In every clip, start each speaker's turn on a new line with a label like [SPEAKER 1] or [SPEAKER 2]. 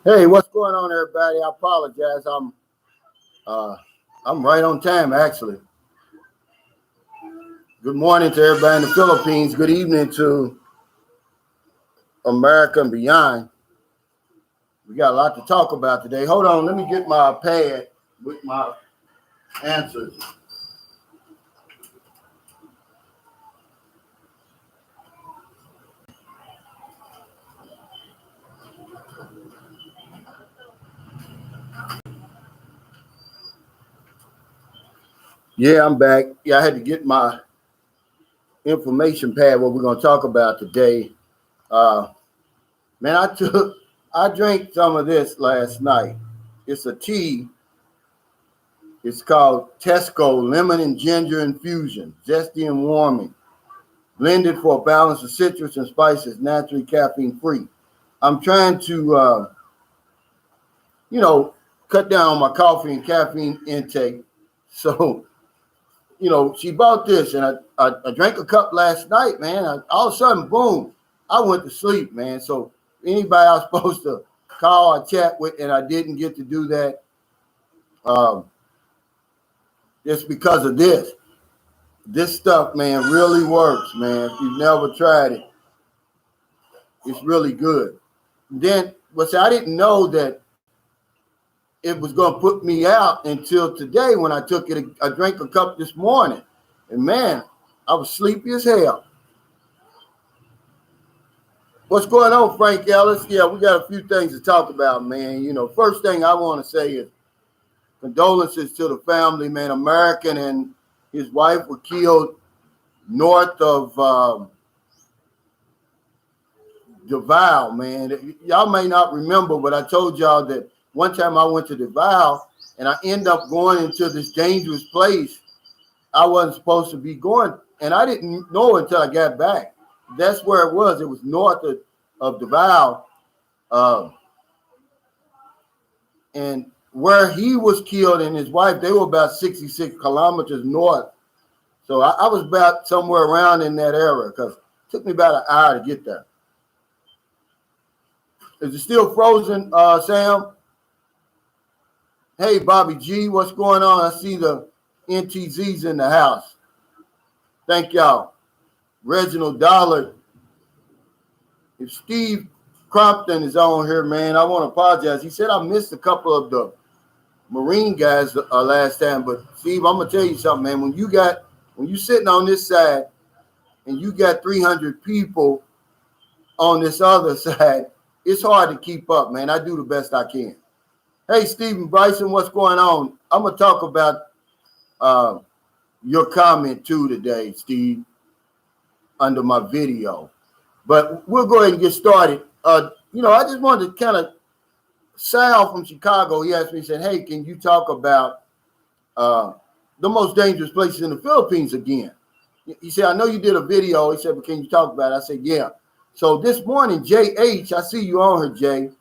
[SPEAKER 1] Hey, what's going on, everybody? I apologize. Uh, I'm right on time, actually. Good morning to everybody in the Philippines. Good evening to America and beyond. We got a lot to talk about today. Hold on, let me get my pad with my answers. Yeah, I'm back. Yeah, I had to get my information pad. What we're going to talk about today. Man, I drank some of this last night. It's a tea. It's called Tesco Lemon and Ginger Infusion, zesty and warming, blended for a balance of citrus and spices, naturally caffeine free. I'm trying to, cut down on my coffee and caffeine intake. So, she bought this, and I drank a cup last night, man. All of a sudden, boom, I went to sleep, man. So anybody I was supposed to call or chat with, and I didn't get to do that, just because of this. This stuff, man, really works, man. If you've never tried it, it's really good. Then, I didn't know that it was going to put me out until today when I took it. I drank a cup this morning, and man, I was sleepy as hell. What's going on, Frank Ellis? Yeah, we got a few things to talk about, man. First thing I want to say is condolences to the family, man. American and his wife were killed north of Davao, man. Y'all may not remember, but I told y'all that one time I went to Davao and I ended up going into this dangerous place I wasn't supposed to be going, and I didn't know until I got back. That's where it was. It was north of Davao, and where he was killed and his wife, they were about 66 kilometers north. So I was about somewhere around in that area because it took me about an hour to get there. Is it still frozen, Sam? Hey, Bobby G, what's going on? I see the NTZs in the house. Thank y'all. Reginald Dollard. If Steve Crompton is on here, man, I want to apologize. He said I missed a couple of the Marine guys last time, but Steve, I'm gonna tell you something, man. When you're sitting on this side and you got 300 people on this other side, it's hard to keep up, man. I do the best I can. Hey, Stephen Bryson, what's going on? I'm gonna talk about your comment too today, Steve, under my video. But we'll go ahead and get started. I just wanted to kind of Sal from Chicago, he asked me, he said, hey, can you talk about the most dangerous places in the Philippines again? He said, I know you did a video. He said, but can you talk about it? I said, yeah. So this morning, JH, I see you on here, Jay.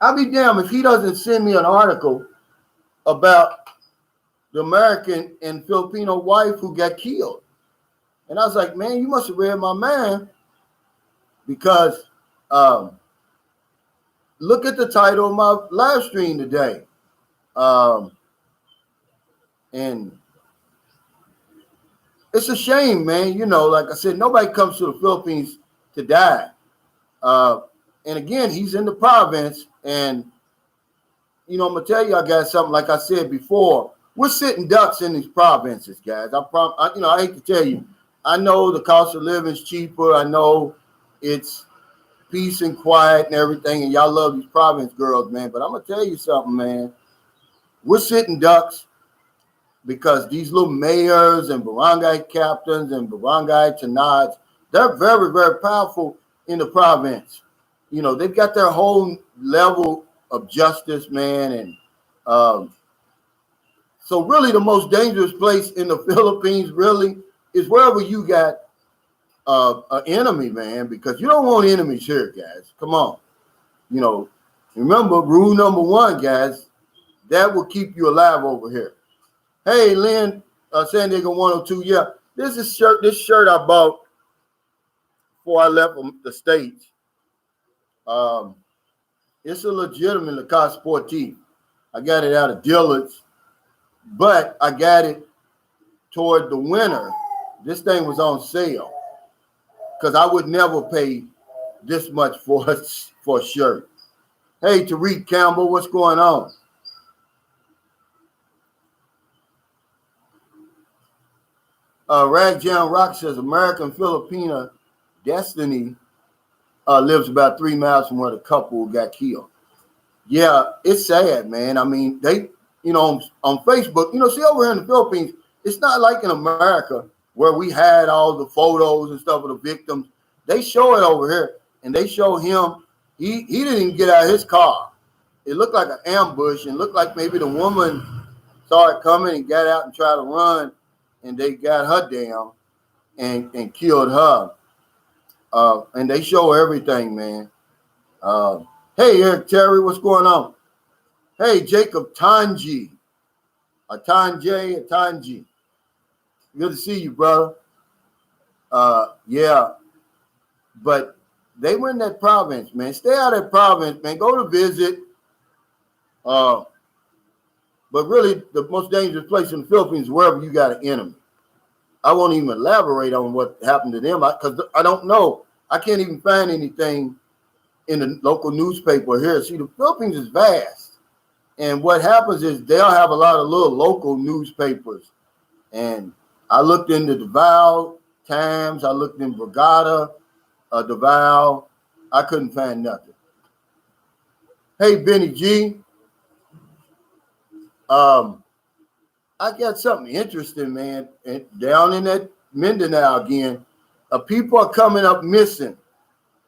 [SPEAKER 1] I'll be damned if he doesn't send me an article about the American and Filipino wife who got killed. And I was like, man, you must have read my mind, because look at the title of my live stream today. And it's a shame, man. Like I said, nobody comes to the Philippines to die. And again, he's in the province. And, I'm going to tell you, I got something, like I said before, we're sitting ducks in these provinces, guys. I hate to tell you, I know the cost of living is cheaper. I know it's peace and quiet and everything, and y'all love these province girls, man. But I'm going to tell you something, man. We're sitting ducks because these little mayors and barangay captains and barangay tanads, they're very, very powerful in the province. They've got their whole level of justice, man. And so really the most dangerous place in the Philippines really is wherever you got an enemy, man, because you don't want enemies here, guys. Come on. Remember rule number one, guys, that will keep you alive over here. Hey, Lynn, San Diego 102. Yeah, this shirt I bought before I left the States. It's a legitimate Lacoste Sportif. I got it out of Dillard's, but I got it toward the winter. This thing was on sale because I would never pay this much for a shirt. Hey, Tariq Campbell, what's going on? Rag Jam Rock says American Filipina Destiny lives about 3 miles from where the couple got killed. Yeah, it's sad, man. I mean, they, on Facebook, see, over here in the Philippines, it's not like in America where we had all the photos and stuff of the victims. They show it over here, and they show him. He didn't even get out of his car. It looked like an ambush, and looked like maybe the woman saw it coming and got out and tried to run, and they got her down and killed her. And they show everything, man. Hey, Eric Terry, what's going on? Hey, Jacob Tanji. Tanji. Good to see you, brother. Yeah. But they were in that province, man. Stay out of that province, man. Go to visit. But really, the most dangerous place in the Philippines is wherever you got an enemy. I won't even elaborate on what happened to them because I don't know. I can't even find anything in the local newspaper here. See, the Philippines is vast. And what happens is they'll have a lot of little local newspapers. And I looked into Davao Times. I looked in Brigada, Davao. I couldn't find nothing. Hey, Benny G. I got something interesting, man. And down in that Mindanao again, people are coming up missing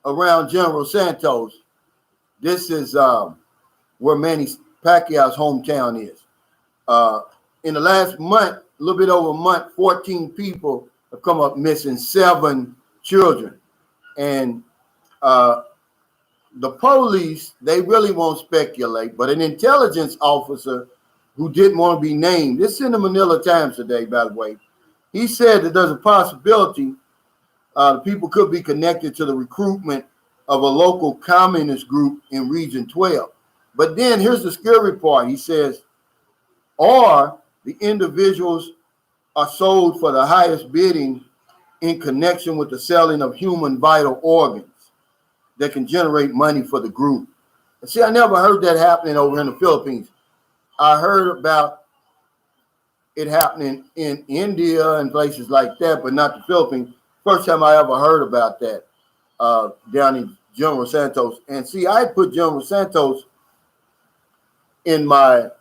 [SPEAKER 1] around General Santos. This is where Manny Pacquiao's hometown is. In the last month, a little bit over a month, 14 people have come up missing, 7 children. And the police, they really won't speculate, but an intelligence officer who didn't want to be named, this is in the Manila Times today, by the way, he said that there's a possibility people could be connected to the recruitment of a local communist group in Region 12. But then here's the scary part. He says, or the individuals are sold for the highest bidding in connection with the selling of human vital organs that can generate money for the group. And see, I never heard that happening over in the Philippines. I heard about it happening in India and places like that, but not the Philippines. First time I ever heard about that down in General Santos. And see, I put General Santos in my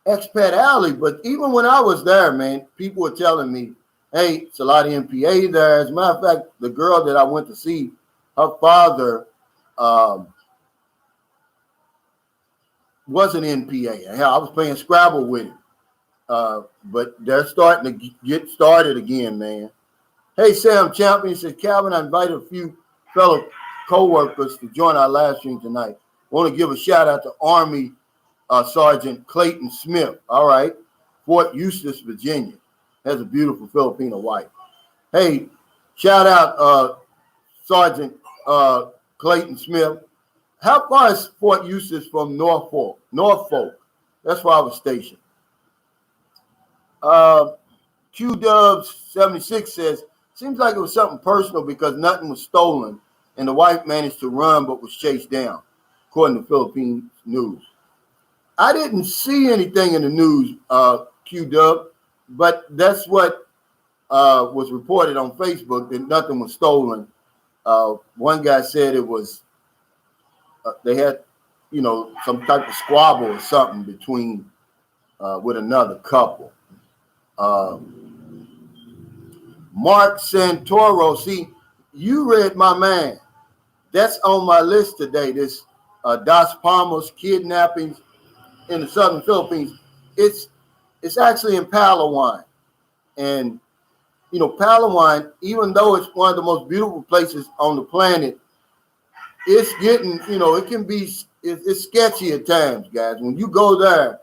[SPEAKER 1] expat alley, but even when I was there, man, people were telling me, hey, it's a lot of NPA there. As a matter of fact, the girl that I went to see, her father was an NPA. Hell, I was playing Scrabble with him. But they're starting to get started again, man. Hey, Sam Champion says, Calvin, I invited a few fellow co-workers to join our live stream tonight. Want to give a shout out to Army Sergeant Clayton Smith. All right. Fort Eustis, Virginia. Has a beautiful Filipino wife. Hey, shout out Sergeant Clayton Smith. How far is Fort Eustis from Norfolk? That's where I was stationed. Q-Dubs76 says, seems like it was something personal because nothing was stolen and the wife managed to run but was chased down, according to Philippine news. I didn't see anything in the news, Q-Dub, but that's what was reported on Facebook, that nothing was stolen. One guy said it was, they had, some type of squabble or something between with another couple. Mark Santoro, see, you read my man. That's on my list today. This Dos Palmas kidnappings in the southern Philippines. It's actually in Palawan. And, Palawan, even though it's one of the most beautiful places on the planet, it's getting, it can be, it's sketchy at times, guys. When you go there,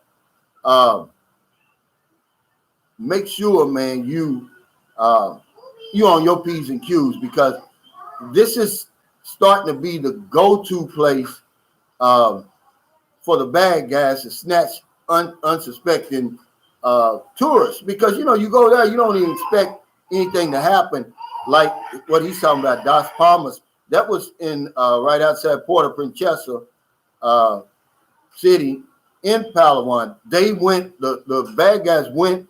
[SPEAKER 1] make sure, man, you on your P's and Q's, because this is starting to be the go-to place for the bad guys to snatch unsuspecting tourists, because you know, you go there, you don't even expect anything to happen, like what he's talking about, Dos Palmas. That was in right outside Puerto Princesa City in Palawan. They went, the bad guys went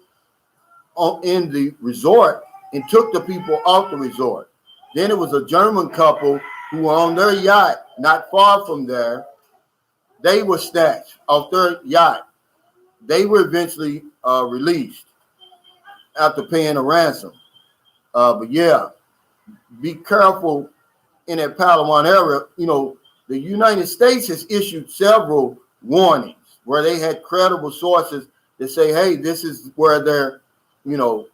[SPEAKER 1] in the resort and took the people off the resort. Then it was a German couple who were on their yacht not far from there. They were snatched off their yacht. They were eventually released after paying a ransom. But yeah, be careful in that Palawan area. You know, the United States has issued several warnings where they had credible sources that say, hey, this is where their, you know,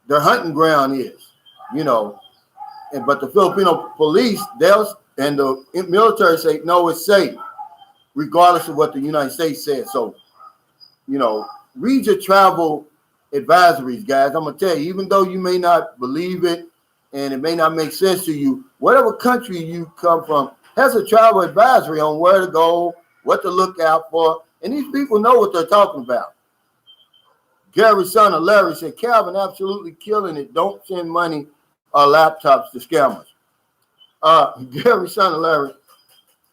[SPEAKER 1] their hunting ground is, you know. But the Filipino police, and the military say, no, it's safe, regardless of what the United States says. So, you know, read your travel advisories, guys. I'm going to tell you, even though you may not believe it and it may not make sense to you, whatever country you come from has a travel advisory on where to go, what to look out for. And these people know what they're talking about. Gary, son of Larry, said, Calvin, absolutely killing it. Don't send money or laptops to scammers. Gary, son of Larry,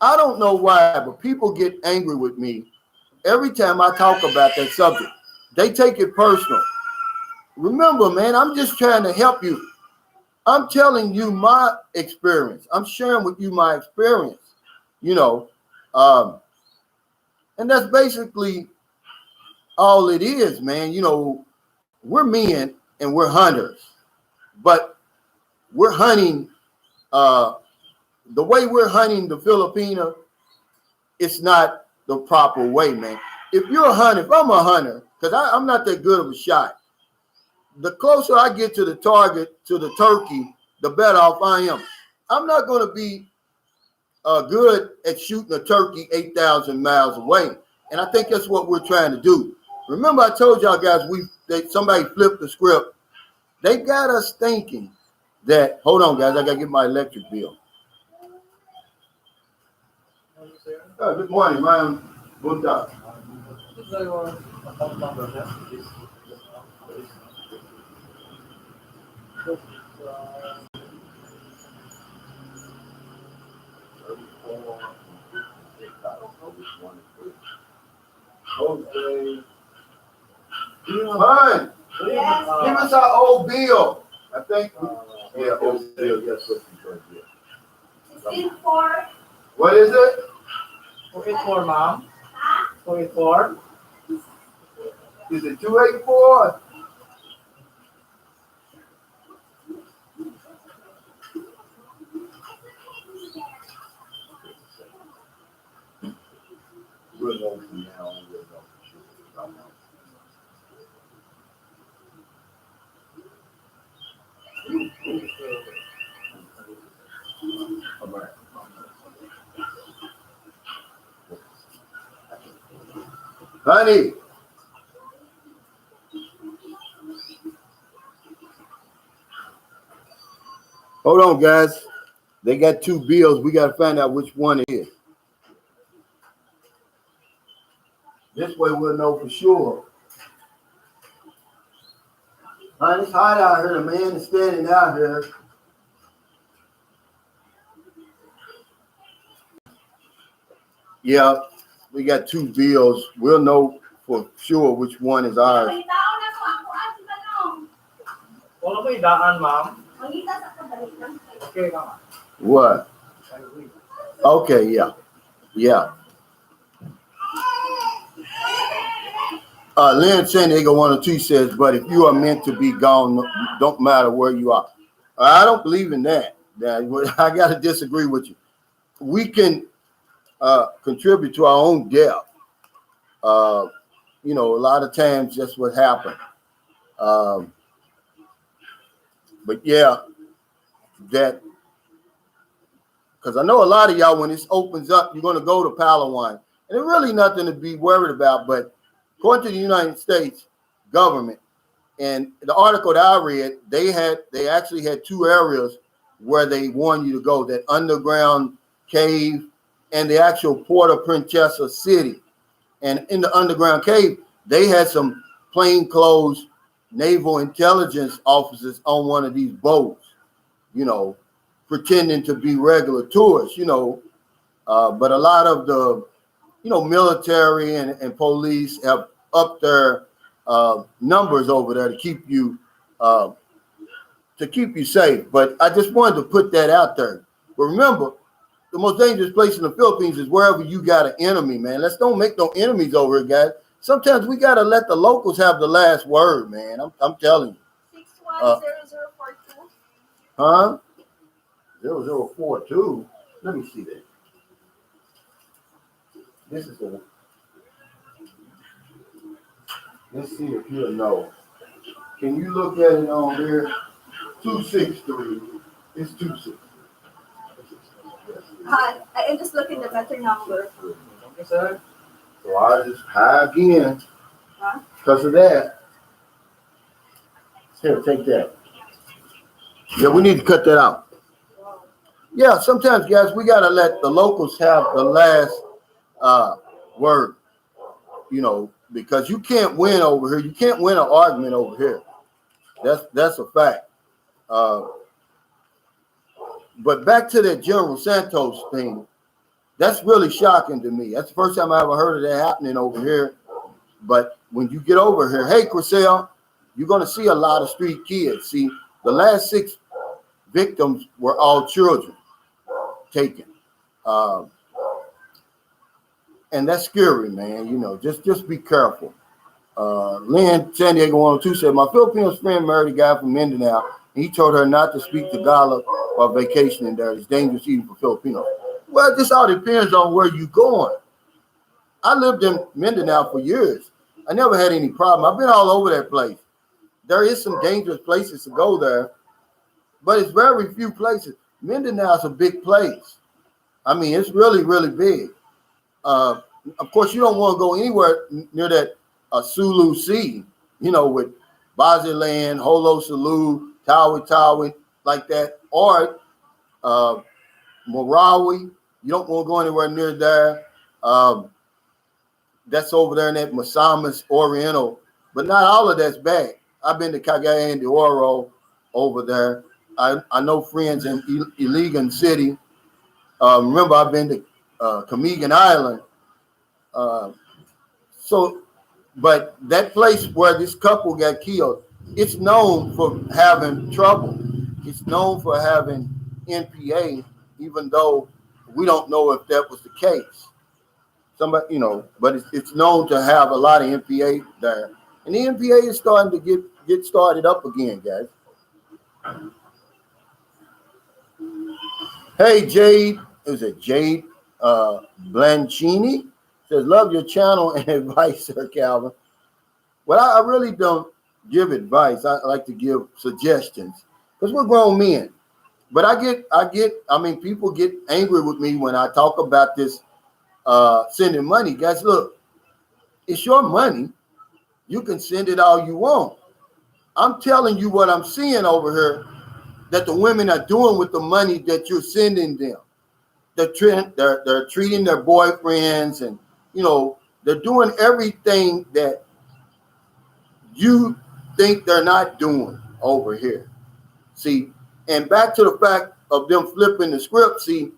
[SPEAKER 1] I don't know why, but people get angry with me every time I talk about that subject. They take it personal. Remember, man, I'm just trying to help you. I'm telling you my experience. I'm sharing with you my experience, you know. And that's basically all it is, man. You know, we're men and we're hunters, but we're hunting the way we're hunting the Filipino. It's not the proper way, man. If you're a hunter, if I'm a hunter, because I'm not that good of a shot, the closer I get to the target, to the turkey, the better off I am. I'm not going to be good at shooting a turkey 8,000 miles away. And I think that's what we're trying to do. Remember, I told y'all guys, somebody flipped the script. They got us thinking that, hold on, guys, I got to get my electric bill. Good morning, man. Good job. Okay. Fine. Give us our old bill. I think. Yeah, old bill. Yes, what you got. What is it?
[SPEAKER 2] 484, Mom. 484.
[SPEAKER 1] Is it 284? We'll know from now on. We'll know for sure. All right. Honey. Hold on, guys. They got two bills. We got to find out which one it is. This way we'll know for sure. Honey, it's hot out here. The man is standing out here. Yeah, we got two bills. We'll know for sure which one is ours.
[SPEAKER 2] Wala mo idaan, Ma'am? Okay, Mama.
[SPEAKER 1] What? Okay, yeah. Yeah. Lynn San Diego 102 says, but if you are meant to be gone, don't matter where you are. I don't believe in that. I got to disagree with you. We can contribute to our own death. You know, a lot of times that's what happened. But yeah, that, because I know a lot of y'all, when this opens up, you're going to go to Palawan. And there's really nothing to be worried about. But according to the United States government, and the article that I read, they actually had two areas where they warn you to go, that underground cave and the actual Port of Princesa City. And in the underground cave, they had some plainclothes naval intelligence officers on one of these boats, you know, pretending to be regular tourists, you know. But a lot of the, you know, military and police have upped their numbers over there to keep you safe. But I just wanted to put that out there. But remember, the most dangerous place in the Philippines is wherever you got an enemy, man. Let's don't make no enemies over here, guys. Sometimes we gotta let the locals have the last word, man. I'm telling you.
[SPEAKER 3] 610042.
[SPEAKER 1] Huh? 0042. Let me see that. This is a. Let's see if you'll know. Can you look at it on here? 263. It's 26.
[SPEAKER 3] I'm just looking at the better number.
[SPEAKER 2] Okay, sir.
[SPEAKER 1] So I just high again
[SPEAKER 3] Huh?
[SPEAKER 1] because of that. Here, take that. Yeah, we need to cut that out. Yeah, sometimes, guys, we gotta let the locals have the last word. You know, because you can't win over here. You can't win an argument over here. That's a fact. But back to that General Santos thing, that's really shocking to me. That's the first time I ever heard of that happening over here. But when you get over here, hey, Chriselle, you're going to see a lot of street kids. See, the last 6 victims were all children taken. And that's scary, man. You know, just be careful. Lynn San Diego 102 said, my Filipino friend married a guy from Mindanao, and he told her not to speak Tagalog while vacationing there. It's dangerous even for Filipinos. Well, this all depends on where you're going. I lived in Mindanao for years. I never had any problem. I've been all over that place. There is some dangerous places to go there, but it's very few places. Mindanao is a big place. I mean, it's really, really big. Of course, you don't want to go anywhere near that Sulu Sea, you know, with Basilan, Holo Sulu, Tawi, like that, or Marawi. You don't want to go anywhere near there. That's over there in that Masamas Oriental, but not all of that's bad. I've been to Cagayan de Oro over there. I know friends in Iligan City. Remember, I've been to Camigan Island. But that place where this couple got killed, it's known for having trouble. It's known for having NPA, even though we don't know if that was the case. Somebody, you know, but it's known to have a lot of NPA there. And the NPA is starting to get started up again, guys. Hey, Jade. Is it Jade Blanchini? Says, love your channel and advice, Sir Calvin. Well, I really don't give advice. I like to give suggestions because we're grown men. But I mean, people get angry with me when I talk about this sending money. Guys, look, it's your money. You can send it all you want. I'm telling you what I'm seeing over here that the women are doing with the money that you're sending them. They're treating their boyfriends, and you know, they're doing everything that you think they're not doing over here. See, and back to the fact of them flipping the script. See,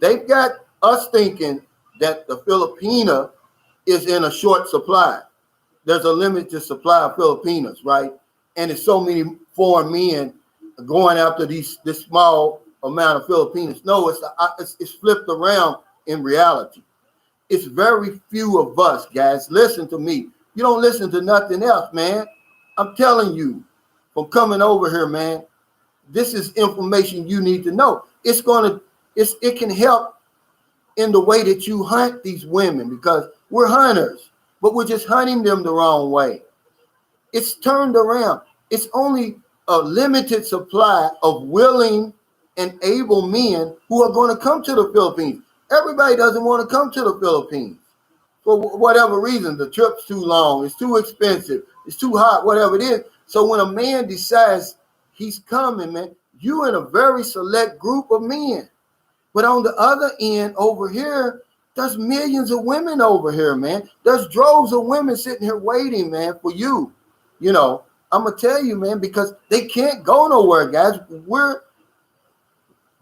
[SPEAKER 1] they've got us thinking that the Filipina is in a short supply. There's a limited supply of Filipinas, right? And there's so many foreign men going after this small amount of Filipinos. No, it's flipped around in reality. It's very few of us, guys. Listen to me. You don't listen to nothing else, man. I'm telling you, from coming over here, man, this is information you need to know. It can help in the way that you hunt these women, because we're hunters, but we're just hunting them the wrong way. It's turned around. It's only a limited supply of willing and able men who are going to come to the Philippines. Everybody doesn't want to come to the Philippines for whatever reason. The trip's too long, it's too expensive, it's too hot, whatever it is. So when a man decides he's coming, man, you in a very select group of men. But on the other end over here, there's millions of women over here, man. There's droves of women sitting here waiting, man, for you. You know, I'm gonna tell you, man, because they can't go nowhere, guys.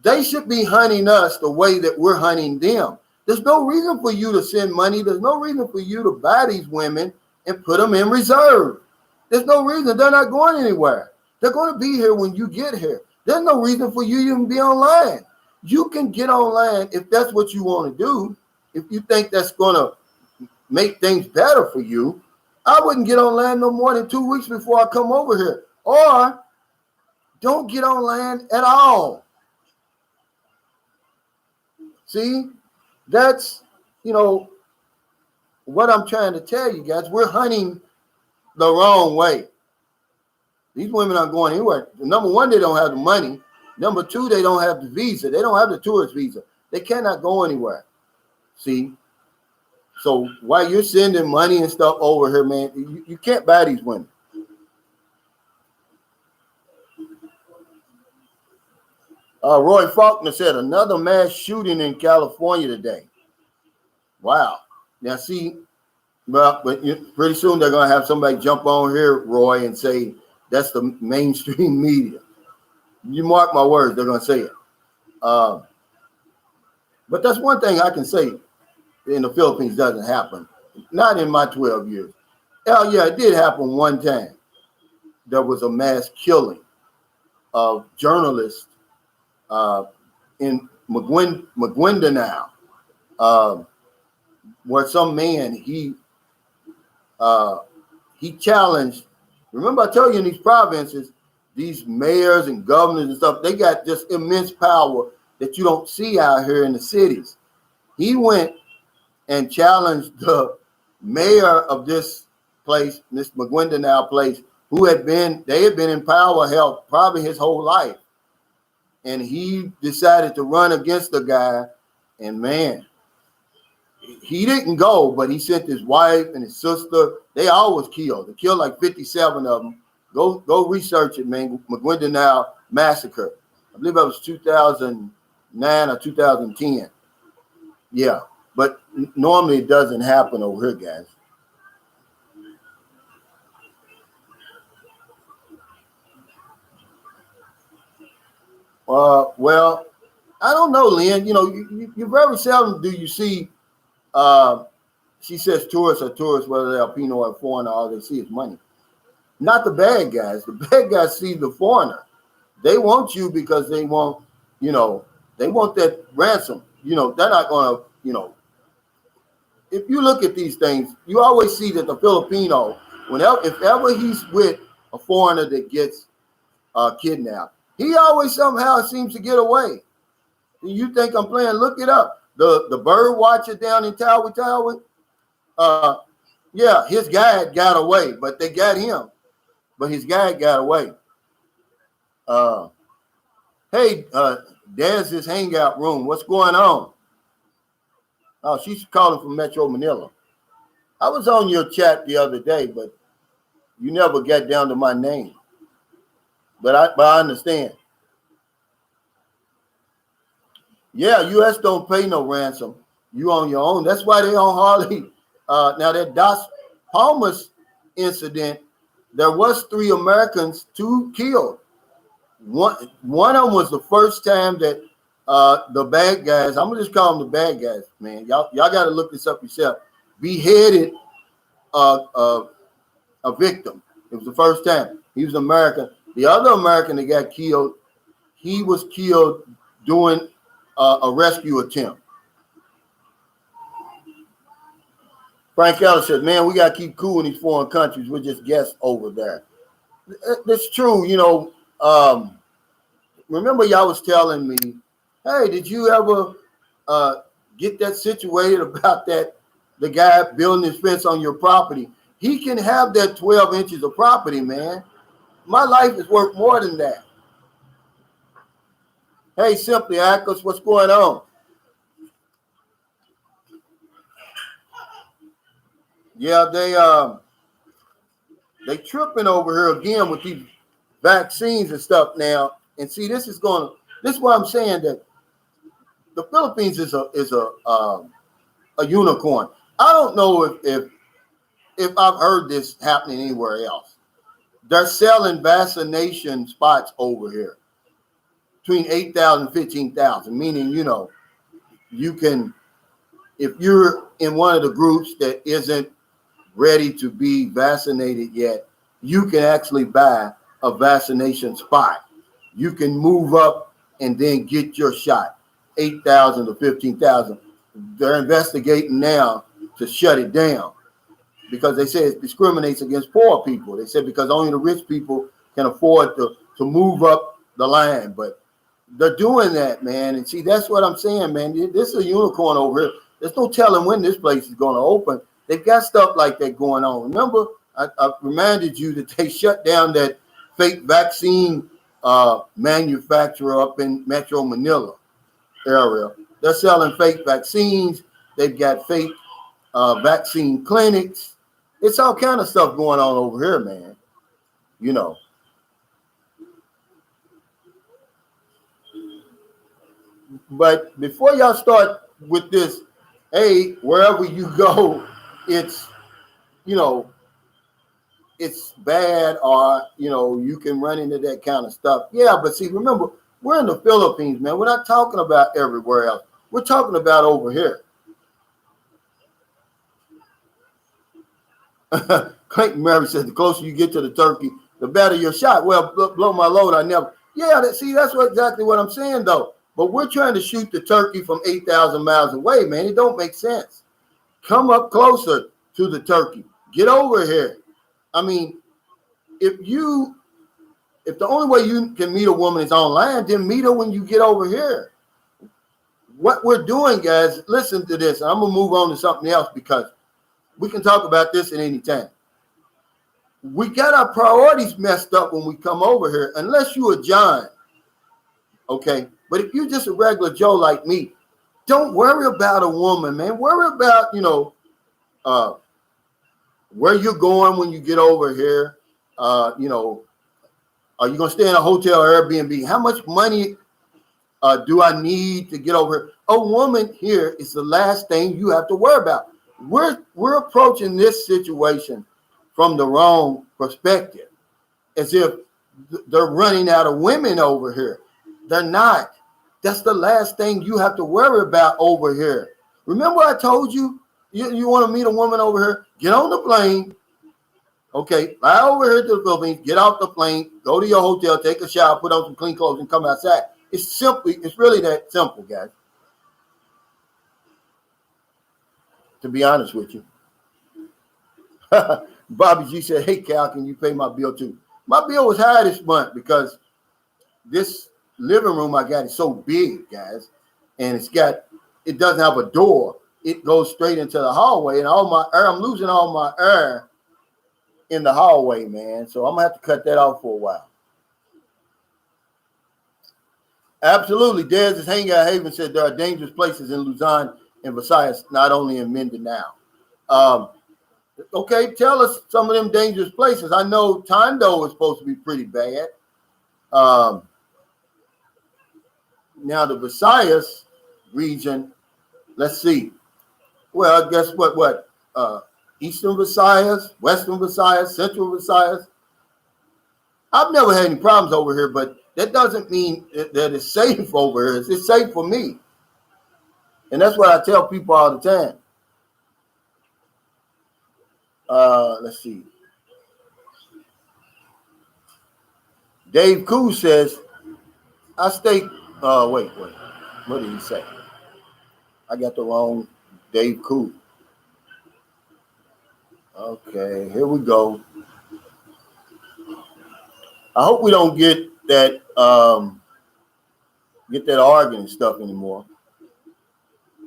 [SPEAKER 1] They should be hunting us the way that we're hunting them. There's no reason for you to send money. There's no reason for you to buy these women and put them in reserve. There's no reason. They're not going anywhere. They're going to be here when you get here. There's no reason for you to even be online. You can get online if that's what you want to do. If you think that's going to make things better for you, I wouldn't get online no more than 2 weeks before I come over here. Or don't get online at all. See, that's, you know, what I'm trying to tell you guys. We're hunting the wrong way. These women aren't going anywhere. Number one, they don't have the money. Number two, they don't have the visa. They don't have the tourist visa. They cannot go anywhere. See? So while you're sending money and stuff over here, man, you can't buy these women. Roy Faulkner said another mass shooting in California today. Wow. Now, see, but pretty soon they're going to have somebody jump on here, Roy, and say that's the mainstream media. You mark my words, they're going to say it. But that's one thing I can say in the Philippines doesn't happen. Not in my 12 years. Hell yeah, it did happen one time. There was a mass killing of journalists in Maguindanao, where some man, he challenged. Remember, I told you in these provinces, these mayors and governors and stuff, they got just immense power that you don't see out here in the cities. He went and challenged the mayor of this place, this Maguindanao place, they had been in power hell probably his whole life. And he decided to run against the guy, and man, he didn't go, but he sent his wife and his sister. They all was killed. They killed like 57 of them. Go research it, man. Maguindanao massacre. I believe that was 2009 or 2010. Yeah, but normally it doesn't happen over here, guys. Well, I don't know, Lynn. You know, you very seldom do you see. She says tourists are tourists, whether they're Filipino or foreigner, all they see is money. Not the bad guys. The bad guys see the foreigner. They want you because they want, they want that ransom. They're not going to, if you look at these things, you always see that the Filipino, if ever he's with a foreigner that gets kidnapped, he always somehow seems to get away. You think I'm playing? Look it up. The bird watcher down in Tawi, yeah, his guide got away, but they got him. But his guide got away. Hey, Dez's hangout room. What's going on? Oh, she's calling from Metro Manila. I was on your chat the other day, but you never got down to my name. But I understand. Yeah, U.S. don't pay no ransom. You on your own. That's why they on Harley. Now that Dos Palmas incident, there was 3 Americans, 2 killed. One of them was the first time that the bad guys, I'm gonna just call them the bad guys, man. Y'all got to look this up yourself. Beheaded a victim. It was the first time. He was American. The other American that got killed, he was killed doing a rescue attempt. Frank Ellis said, man, we got to keep cool in these foreign countries. We're just guests over there. That's true. Remember y'all was telling me, hey, did you ever get that situated about the guy building his fence on your property? He can have that 12 inches of property, man. My life is worth more than that. Hey, Simply Akos, what's going on? Yeah, they tripping over here again with these vaccines and stuff now. And see, this is why I'm saying that the Philippines is a unicorn. I don't know if I've heard this happening anywhere else. They're selling vaccination spots over here between 8,000 and 15,000, meaning, you can, if you're in one of the groups that isn't ready to be vaccinated yet, you can actually buy a vaccination spot. You can move up and then get your shot, 8,000 to 15,000. They're investigating now to shut it down because they say it discriminates against poor people. They said because only the rich people can afford to move up the line, but they're doing that, man. And see, that's what I'm saying, man. This is a unicorn over here. There's no telling when this place is going to open. They've got stuff like that going on. Remember, I reminded you that they shut down that fake vaccine manufacturer up in Metro Manila area. They're selling fake vaccines. They've got fake vaccine clinics. It's all kind of stuff going on over here, man. But before y'all start with this, hey, wherever you go, it's it's bad, or you can run into that kind of stuff. Yeah, but see, remember, we're in the Philippines, man. We're not talking about everywhere else. We're talking about over here. Clayton Murray said, the closer you get to the turkey, the better your shot. Well, blow my load, I never. Yeah, that's exactly what I'm saying, though. But we're trying to shoot the turkey from 8,000 miles away, man. It don't make sense. Come up closer to the turkey. Get over here. I mean, if the only way you can meet a woman is online, then meet her when you get over here. What we're doing, guys, listen to this. I'm going to move on to something else because we can talk about this at any time. We got our priorities messed up when we come over here, unless you a John. Okay? But if you're just a regular Joe like me, don't worry about a woman, man. Worry about, where you're going when you get over here. Are you going to stay in a hotel or Airbnb? How much money do I need to get over here? A woman here is the last thing you have to worry about. We're approaching this situation from the wrong perspective, as if they're running out of women over here. They're not. That's the last thing you have to worry about over here. Remember I told you, you want to meet a woman over here, get on the plane. Okay, fly over here to the Philippines, get off the plane, go to your hotel, take a shower, put on some clean clothes, and come outside. It's really that simple, guys. To be honest with you. Bobby G said, hey, Cal, can you pay my bill too? My bill was high this month because this living room I got is so big, guys, and it doesn't have a door. It goes straight into the hallway, and all my air, I'm losing all my air in the hallway, man. So I'm gonna have to cut that off for a while. Absolutely. Dez's Hangout Haven said there are dangerous places in Luzon and Visayas, not only in Mindanao. Okay, tell us some of them dangerous places. I know Tondo is supposed to be pretty bad. Now the Visayas region, let's see. Well, guess what? Eastern Visayas, Western Visayas, Central Visayas. I've never had any problems over here, but that doesn't mean that it's safe over here. It's safe for me. And that's what I tell people all the time. Let's see. Dave Koo says, I stay. Wait. What did he say? I got the wrong Dave Koo. Okay, here we go. I hope we don't get that arguing stuff anymore.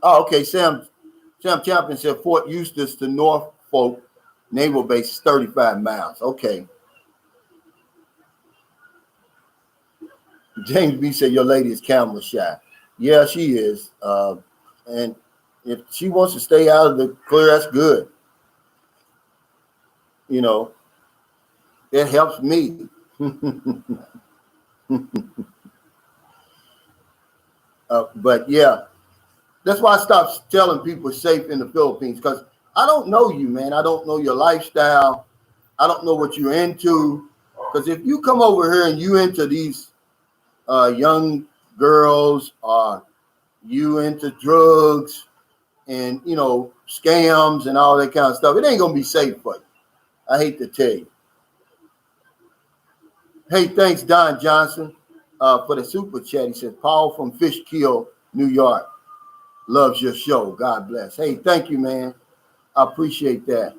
[SPEAKER 1] Oh, okay. Sam Champion said Fort Eustis to Norfolk Naval Base is 35 miles. Okay. James B said your lady is camera shy. Yeah, she is. And if she wants to stay out of the clear, that's good. It helps me. But yeah, that's why I stopped telling people safe in the Philippines, because I don't know you, man. I don't know your lifestyle. I don't know what you're into. Because if you come over here and you into these young girls, or you into drugs and scams and all that kind of stuff, it ain't gonna be safe for you. I hate to tell you. Hey, thanks, Don Johnson, for the super chat. He says, Paul from Fishkill, New York, loves your show. God bless. Hey, thank you, man. I appreciate that.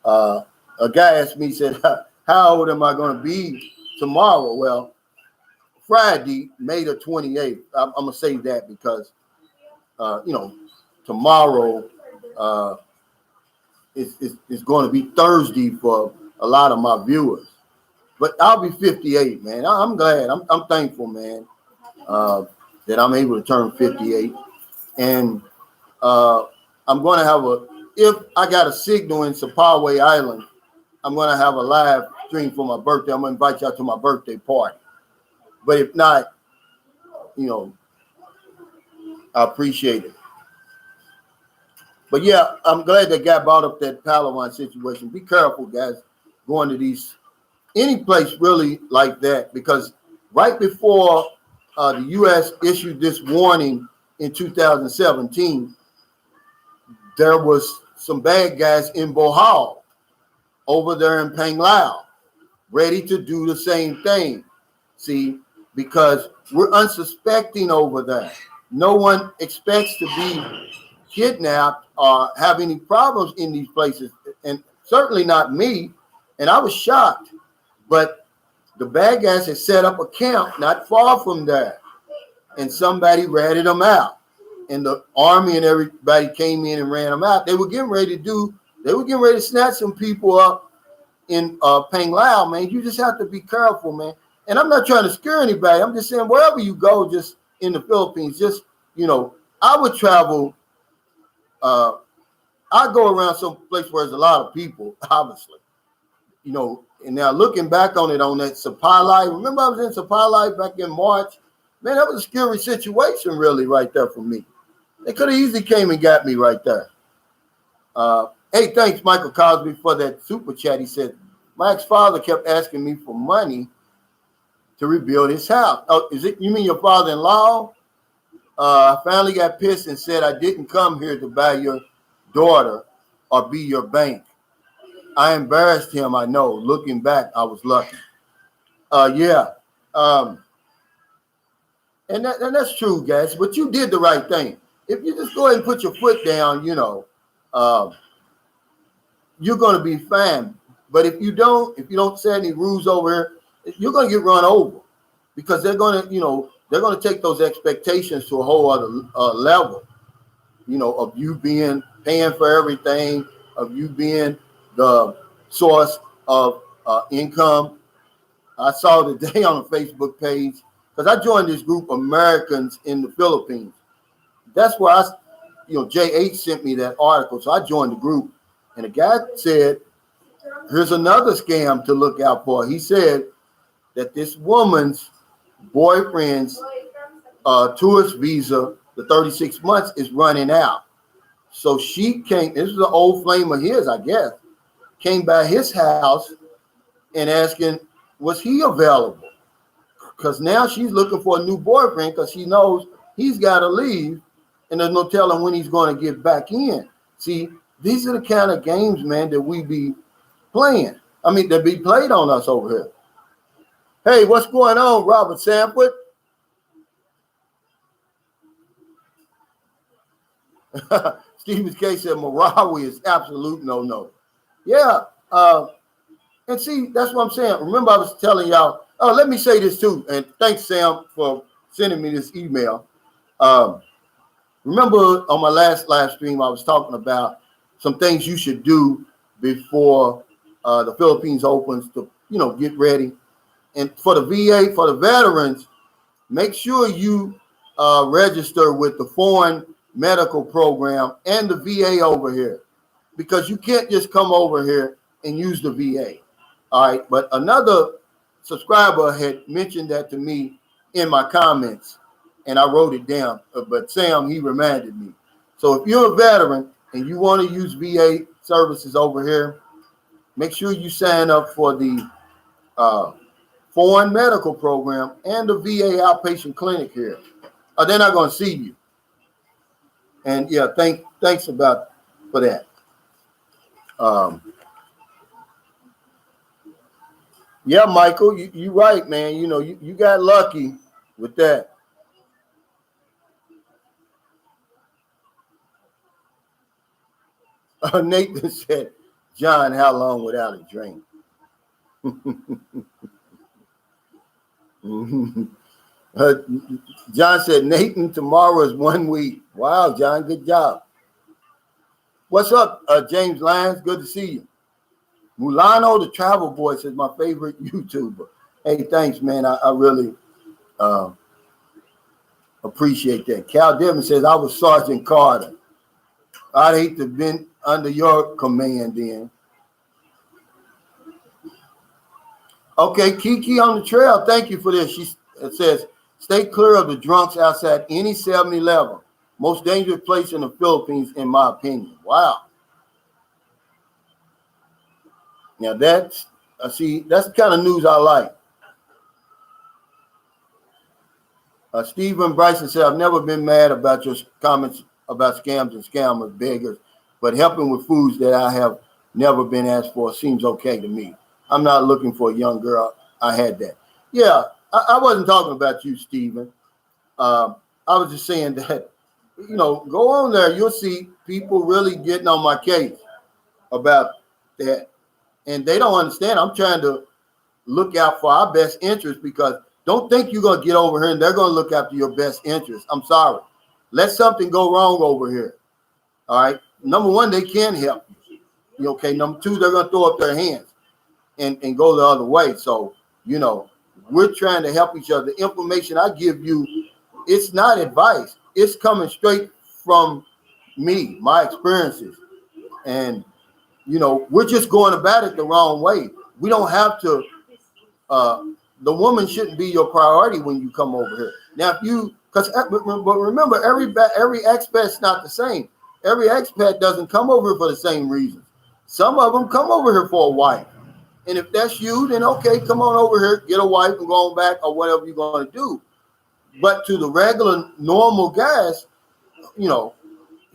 [SPEAKER 1] A guy asked me, he said, how old am I going to be tomorrow? Well, Friday, May the 28th. I'm going to say that because, tomorrow it's going to be Thursday for a lot of my viewers. But I'll be 58, man. I'm glad. I'm thankful, man, that I'm able to turn 58. And I'm going to have if I got a signal in Sapaway Island, I'm going to have a live stream for my birthday. I'm going to invite y'all to my birthday party. But if not, I appreciate it. But yeah, I'm glad that guy brought up that Palawan situation. Be careful, guys, going to any place really like that, because right before the U.S. issued this warning in 2017, there was some bad guys in Bohol over there in Panglao, ready to do the same thing. See, because we're unsuspecting over there. No one expects to be kidnapped or have any problems in these places, and certainly not me. And I was shocked. But the bad guys had set up a camp not far from there, and somebody ratted them out. And the army and everybody came in and ran them out. They were getting ready to snatch some people up in Panglao, man. You just have to be careful, man. And I'm not trying to scare anybody. I'm just saying, wherever you go, just in the Philippines, just, I would travel. I go around some place where there's a lot of people, obviously, and now looking back on it, on that Sapalai, remember I was in Sapalai back in March? Man, that was a scary situation really right there for me. They could have easily came and got me right there. Hey, thanks, Michael Cosby, for that super chat. He said, my ex-father kept asking me for money to rebuild his house. Oh, you mean your father-in-law? I finally got pissed and said I didn't come here to buy your daughter or be your bank. I embarrassed him, I know. Looking back, I was lucky. Yeah. And that's true, guys. But you did the right thing. If you just go ahead and put your foot down, you're going to be fine. But if you don't set any rules over here, you're going to get run over, because they're going to take those expectations to a whole other level, of you paying for everything, of you being the source of income. I saw today on the Facebook page, because I joined this group of Americans in the Philippines. That's where JH sent me that article. So I joined the group, and the guy said, here's another scam to look out for. He said that this woman's boyfriend's tourist visa, the 36 months, is running out. So she came, this is an old flame of his, I guess, came by his house and asking, was he available? Because now she's looking for a new boyfriend, because she knows he's got to leave, and there's no telling when he's going to get back in. See, these are the kind of games, man, that we be playing. I mean, that be played on us over here. Hey, what's going on, Robert Sanford? Stephen K said Marawi is absolute no. Yeah. And see, that's what I'm saying. Remember, I was telling y'all, let me say this too. And thanks, Sam, for sending me this email. Remember on my last live stream, I was talking about some things you should do before the Philippines opens to, get ready. And for the VA, for the veterans, make sure you register with the foreign medical program and the VA over here, because you can't just come over here and use the VA. All right. But another subscriber had mentioned that to me in my comments. and I wrote it down. But Sam, he reminded me. So if you're a veteran and you want to use VA services over here, make sure you sign up for the foreign medical program and the VA outpatient clinic here. They're not going to see you. And yeah, thanks for that. Yeah, Michael, you right, man. You know, you got lucky with that. Nathan said, John, how long without a drink? John said, Nathan, tomorrow is 1 week. Wow, John, good job. What's up, James Lyons? Good to see you. Mulano, the travel boy, says my favorite YouTuber. Hey, thanks, man. I really appreciate that. Cal Devin says, I was Sergeant Carter. I'd hate to have been under your command then. Okay, Kiki on the trail. Thank you for this. It says, stay clear of the drunks outside any 7-Eleven. Most dangerous place in the Philippines, in my opinion. Wow. Now that's the kind of news I like. Stephen Bryson said, I've never been mad about your comments about scams and scammers, beggars, but helping with foods that I have never been asked for seems okay to me. I'm not looking for a young girl. I had that. Yeah, I wasn't talking about you, Stephen. I was just saying that, you know, go on there. You'll see people really getting on my case about that. And they don't understand. I'm trying to look out for our best interest, because don't think you're going to get over here and they're going to look after your best interest. I'm sorry. Let something go wrong over here. All right. Number one, they can't help you. Okay. Number two, they're going to throw up their hands and go the other way. So, you know, we're trying to help each other. The information I give you, it's not advice. It's coming straight from me, my experiences. And, you know, we're just going about it the wrong way. We don't have to, the woman shouldn't be your priority when you come over here. Now, but remember, every expat's not the same. Every expat doesn't come over here for the same reasons. Some of them come over here for a wife. And if that's you, then okay, come on over here, get a wife and go on back, or whatever you're going to do. But to the regular, normal guys, you know,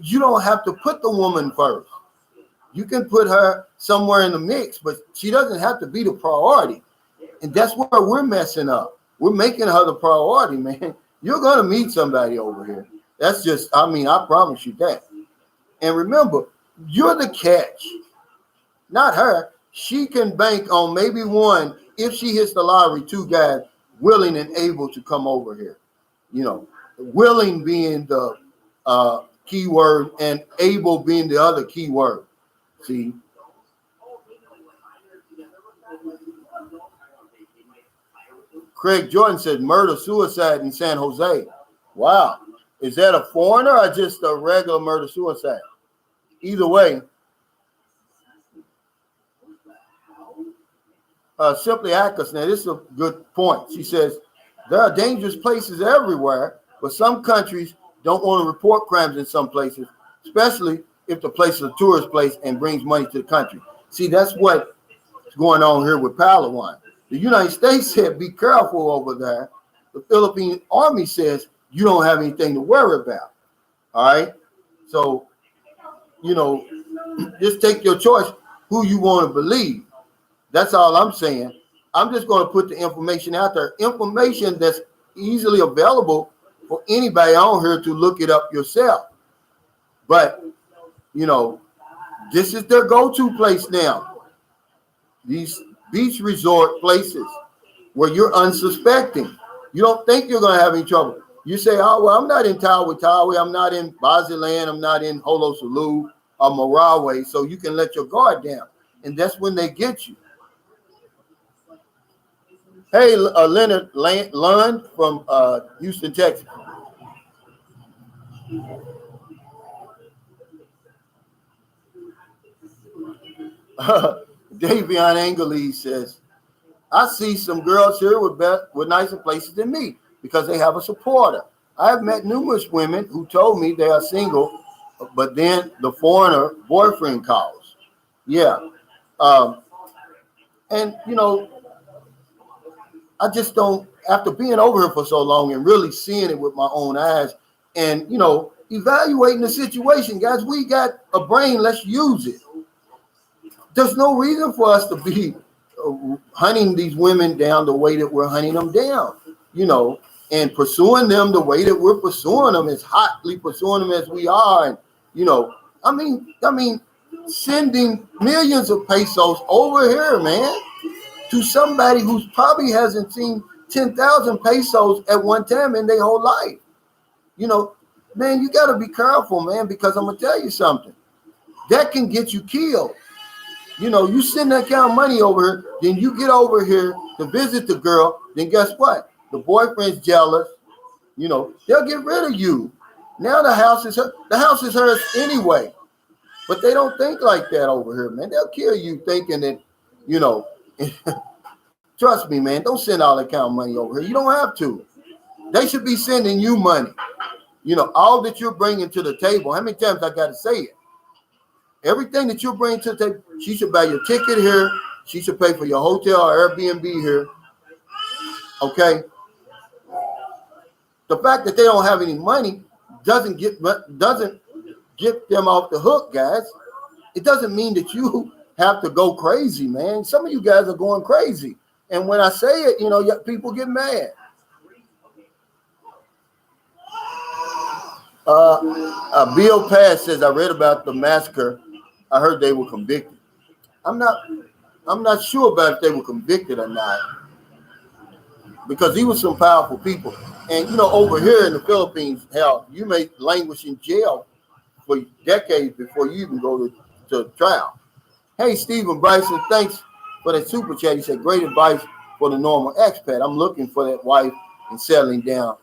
[SPEAKER 1] you don't have to put the woman first. You can put her somewhere in the mix, but she doesn't have to be the priority. And that's where we're messing up. We're making her the priority, man. You're going to meet somebody over here. That's just, I mean, I promise you that. And remember, you're the catch, not her. She can bank on maybe one, if she hits the lottery, 2 guys willing and able to come over here. You know, willing being the key word and able being the other key word. See? Craig Jordan said murder-suicide in San Jose. Wow. Is that a foreigner or just a regular murder-suicide? Either way. Simply Ackers, now this is a good point. She says, there are dangerous places everywhere, but some countries don't want to report crimes in some places, especially if the place is a tourist place and brings money to the country. See, that's what's going on here with Palawan. The United States said, be careful over there. The Philippine Army says, you don't have anything to worry about. All right? So, you know, just take your choice who you want to believe. That's all I'm saying. I'm just going to put the information out there. Information that's easily available for anybody on here to look it up yourself. But, you know, this is their go-to place now. These beach resort places where you're unsuspecting. You don't think you're going to have any trouble. You say, oh, well, I'm not in Tawi-Tawi. I'm not in Basilan. I'm not in Honolulu or Marawi. So you can let your guard down. And that's when they get you. Hey, Leonard Lund from Houston, Texas. Davion Angeles says, I see some girls here with nicer places than me because they have a supporter. I've met numerous women who told me they are single, but then the foreigner boyfriend calls. Yeah. Um, and, I just don't, after being over here for so long and really seeing it with my own eyes and, evaluating the situation, guys, we got a brain, let's use it. There's no reason for us to be hunting these women down the way that we're hunting them down, and pursuing them the way that we're pursuing them, as hotly pursuing them as we are. And, I mean, sending millions of pesos over here, man, to somebody who's probably hasn't seen 10,000 pesos at one time in their whole life. Man, you got to be careful, man, because I'm going to tell you something. That can get you killed. You send that kind of money over here, then you get over here to visit the girl, then guess what? The boyfriend's jealous. They'll get rid of you. Now the house is hers anyway. But they don't think like that over here, man. They'll kill you thinking that, trust me, man, don't send all that kind of money over here. You don't have to. They should be sending you money. All that you're bringing to the table. How many times I got to say it? Everything that you're bringing to the table, she should buy your ticket here. She should pay for your hotel or Airbnb here. Okay? The fact that they don't have any money doesn't get them off the hook, guys. It doesn't mean that you have to go crazy, man. Some of you guys are going crazy. And when I say it, people get mad. Bill Pass says, I read about the massacre. I heard they were convicted. I'm not sure about if they were convicted or not, because he was some powerful people. And over here in the Philippines, hell, you may languish in jail for decades before you even go to trial. Hey, Stephen Bryson, thanks for that super chat. He said, great advice for the normal expat. I'm looking for that wife and settling down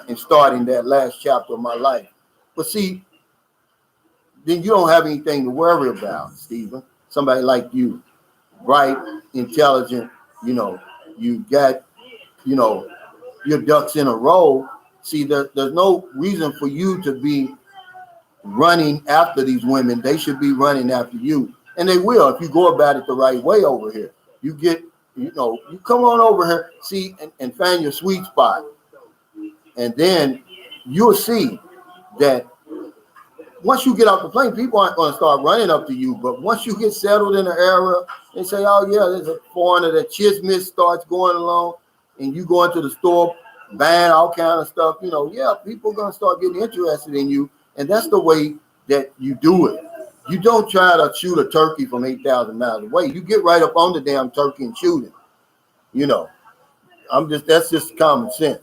[SPEAKER 1] and starting that last chapter of my life. But see, then you don't have anything to worry about, Stephen. Somebody like you, bright, intelligent, you got, your ducks in a row. See, there's no reason for you to be running after these women. They should be running after you. And they will if you go about it the right way over here. You get, you come on over here, see, and find your sweet spot. And then you'll see that once you get off the plane, people aren't going to start running up to you. But once you get settled in the area, they say, oh, yeah, there's a foreigner. That chismis starts going along, and you go into the store buying all kind of stuff. People are going to start getting interested in you. And that's the way that you do it. You don't try to shoot a turkey from 8,000 miles away. You get right up on the damn turkey and shoot it. That's just common sense.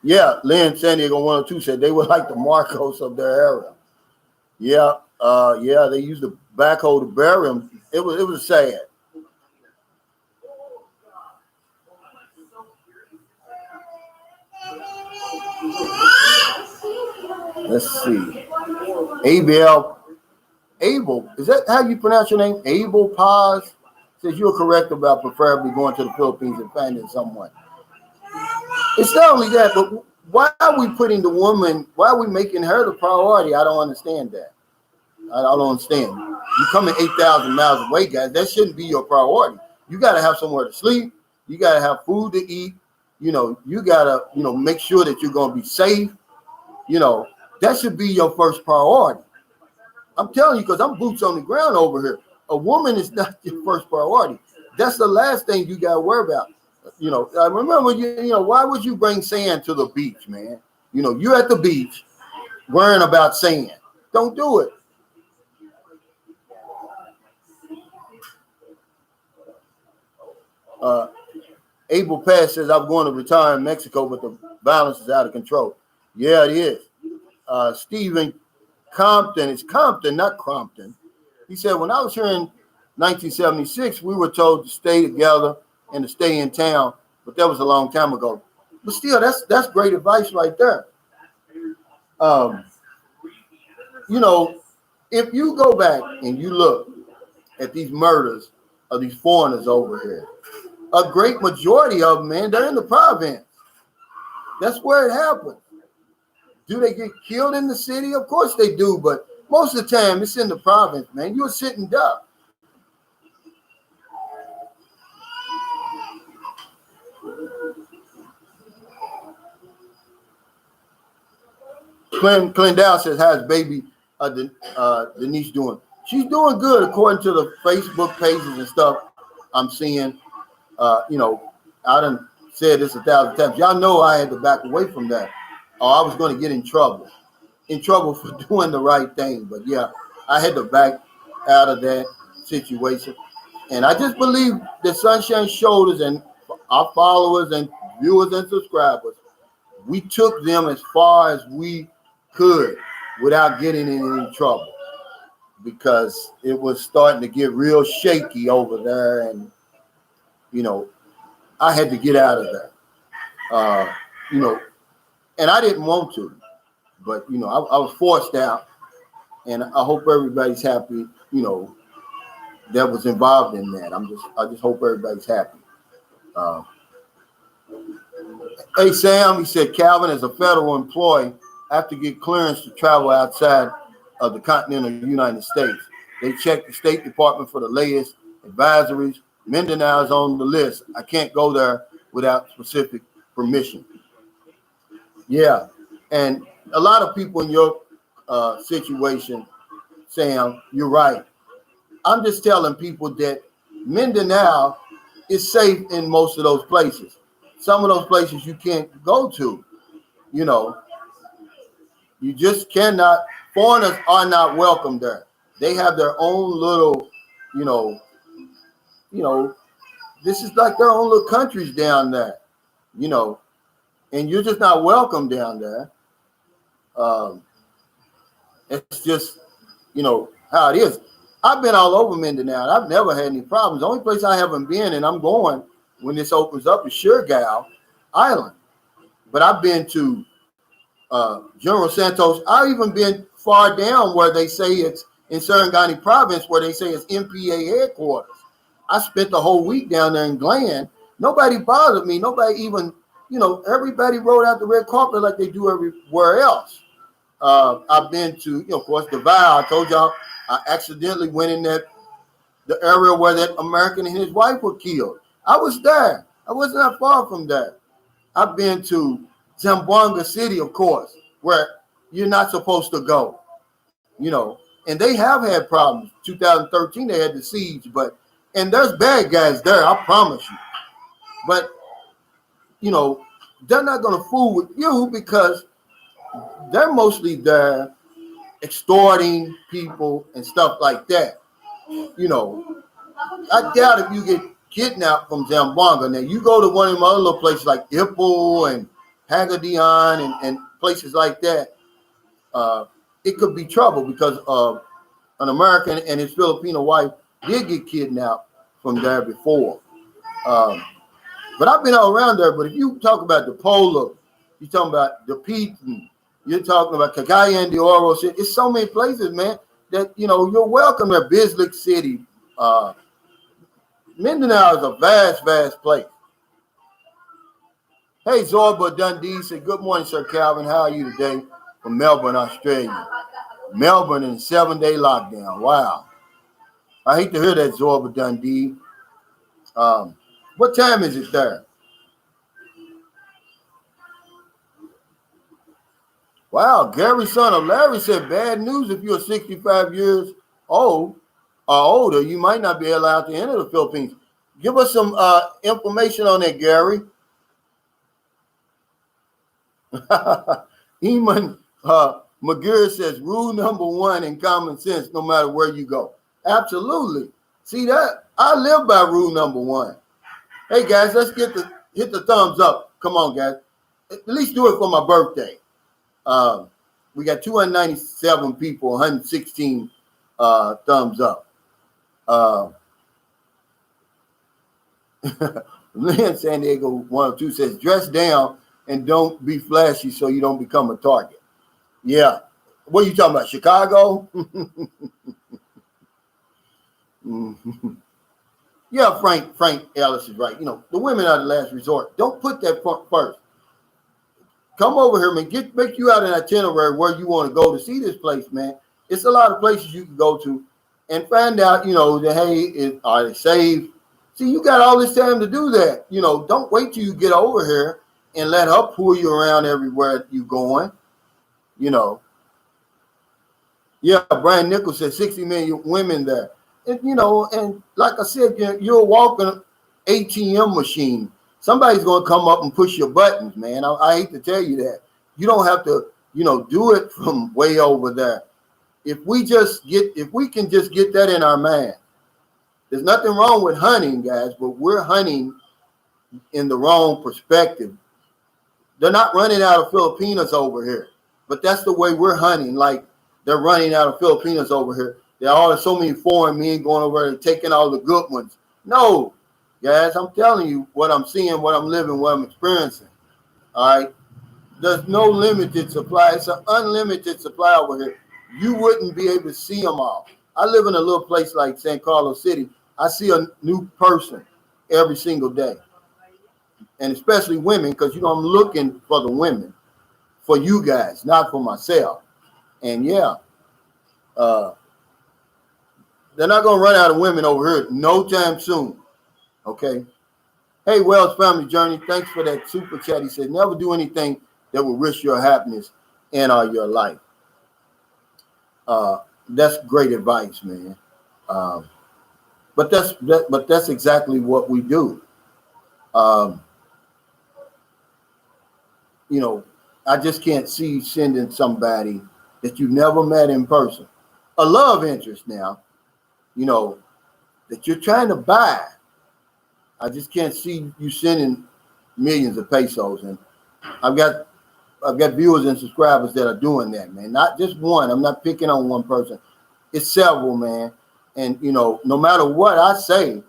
[SPEAKER 1] Yeah, Lynn San Diego 102 said they were like the Marcos of their era. Yeah, they used the backhoe to bury them. It was sad. Let's see. Abel, is that how you pronounce your name? Abel Paz says you're correct about preferably going to the Philippines and finding someone. It's not only that, but why are we putting the woman, why are we making her the priority? I don't understand that. I don't understand. You're coming 8,000 miles away, guys. That shouldn't be your priority. You got to have somewhere to sleep. You got to have food to eat. You got to, make sure that you're going to be safe. That should be your first priority. I'm telling you, because I'm boots on the ground over here. A woman is not your first priority. That's the last thing you got to worry about. I remember, why would you bring sand to the beach, man? You're at the beach worrying about sand. Don't do it. Abel Pass says, I'm going to retire in Mexico, but the violence is out of control. Yeah, it is. Stephen Compton, it's Compton, not Crompton. He said, when I was here in 1976, we were told to stay together and to stay in town, but that was a long time ago. But still, that's great advice right there. If you go back and you look at these murders of these foreigners over here, a great majority of them, man, they're in the province. That's where it happens. Do they get killed in the city? Of course they do, but most of the time it's in the province, man. You're sitting duck. Clint Dow says, how's baby Denise doing? She's doing good according to the Facebook pages and stuff I'm seeing. You know, I done said this 1,000 times. Y'all know I had to back away from that, or I was going to get in trouble for doing the right thing. But yeah, I had to back out of that situation. And I just believe that Sunshine Shoulders and our followers and viewers and subscribers, we took them as far as we could without getting in any trouble, because it was starting to get real shaky over there. And, you know, I had to get out of there, you know, and I didn't want to, but, you know, I was forced out, and I hope everybody's happy, you know, that was involved in that. I just hope everybody's happy. Hey, Sam, he said, Calvin, as a federal employee, I have to get clearance to travel outside of the continental United States. They check the State Department for the latest advisories. Mindanao is on the list. I can't go there without specific permission. Yeah, and a lot of people in your situation, Sam, you're right. I'm just telling people that Mindanao is safe in most of those places. Some of those places you can't go to, you know. You just cannot. Foreigners are not welcome there. They have their own little, you know, this is like their own little countries down there, you know, and you're just not welcome down there. It's just, you know, how it is. I've been all over Mindanao. I've never had any problems. The only place I haven't been, and I'm going when this opens up, is Surigao Island. But I've been to General Santos. I've even been far down where they say it's in Sarangani province, where they say it's MPA headquarters. I spent the whole week down there in Glen. Nobody bothered me. Nobody even, you know, everybody rode out the red carpet like they do everywhere else. I've been to, you know, of course, Davao. I told y'all I accidentally went in the area where that American and his wife were killed. I was there. I was not far from there. I've been to Zamboanga City, of course, where you're not supposed to go, you know, and they have had problems. 2013, they had the siege, and there's bad guys there, I promise you. But, you know, they're not going to fool with you, because they're mostly there extorting people and stuff like that. You know, I doubt if you get kidnapped from Zamboanga. Now, you go to one of them other little places like Ipoh and Hagadian and places like that, it could be trouble, because an American and his Filipino wife did get kidnapped from there before. But I've been all around there. But if you talk about the Polo, you're talking about the Pete, you're talking about Cagayan de Oro. It's so many places, man, that, you know, you're welcome there. Bislick City. Mindanao is a vast, vast place. Hey, Zorba Dundee said, good morning, Sir Calvin. How are you today? From Melbourne, Australia. Melbourne in 7-day lockdown. Wow. I hate to hear that, Zorba Dundee. What time is it there? Wow, Gary, son of Larry, said, bad news if you're 65 years old or older, you might not be allowed to enter the Philippines. Give us some information on that, Gary. Eamon McGurr says, rule number one in common sense, no matter where you go. Absolutely. See that? I live by rule number one. Hey, guys, let's hit the thumbs up. Come on, guys. At least do it for my birthday. We got 297 people, 116 thumbs up. Lynn San Diego 102 says, dress down and don't be flashy so you don't become a target. Yeah. What are you talking about, Chicago? Yeah, Frank Ellis is right. The women are the last resort. Don't put that first. Come over here, man. Make you out an itinerary where you want to go to see this place, man. It's a lot of places you can go to and find out, that, hey, are they safe? See, you got all this time to do that. Don't wait till you get over here and let her pull you around everywhere you going. Yeah, Brian Nichols said 60 million women there. And like I said, you're a walking ATM machine. Somebody's going to come up and push your buttons, man. I hate to tell you that. You don't have to, do it from way over there. If we can just get that in our mind. There's nothing wrong with hunting, guys, but we're hunting in the wrong perspective. They're not running out of Filipinas over here, but that's the way we're hunting. Like they're running out of Filipinas over here. There are so many foreign men going over there taking all the good ones. No, guys, I'm telling you what I'm seeing, what I'm living, what I'm experiencing. All right. There's no limited supply. It's an unlimited supply over here. You wouldn't be able to see them all. I live in a little place like San Carlos City. I see a new person every single day. And especially women, because, I'm looking for the women, for you guys, not for myself. And yeah, they're not going to run out of women over here no time soon. Okay. Hey, Wells Family Journey, thanks for that super chat. He said, never do anything that will risk your happiness and or your life. That's great advice, man. But that's exactly what we do. I just can't see sending somebody that you never met in person, a love interest now, that you're trying to buy. I just can't see you sending millions of pesos. And I've got viewers and subscribers that are doing that, man. Not just one. I'm not picking on one person. It's several, man. And, no matter what I say,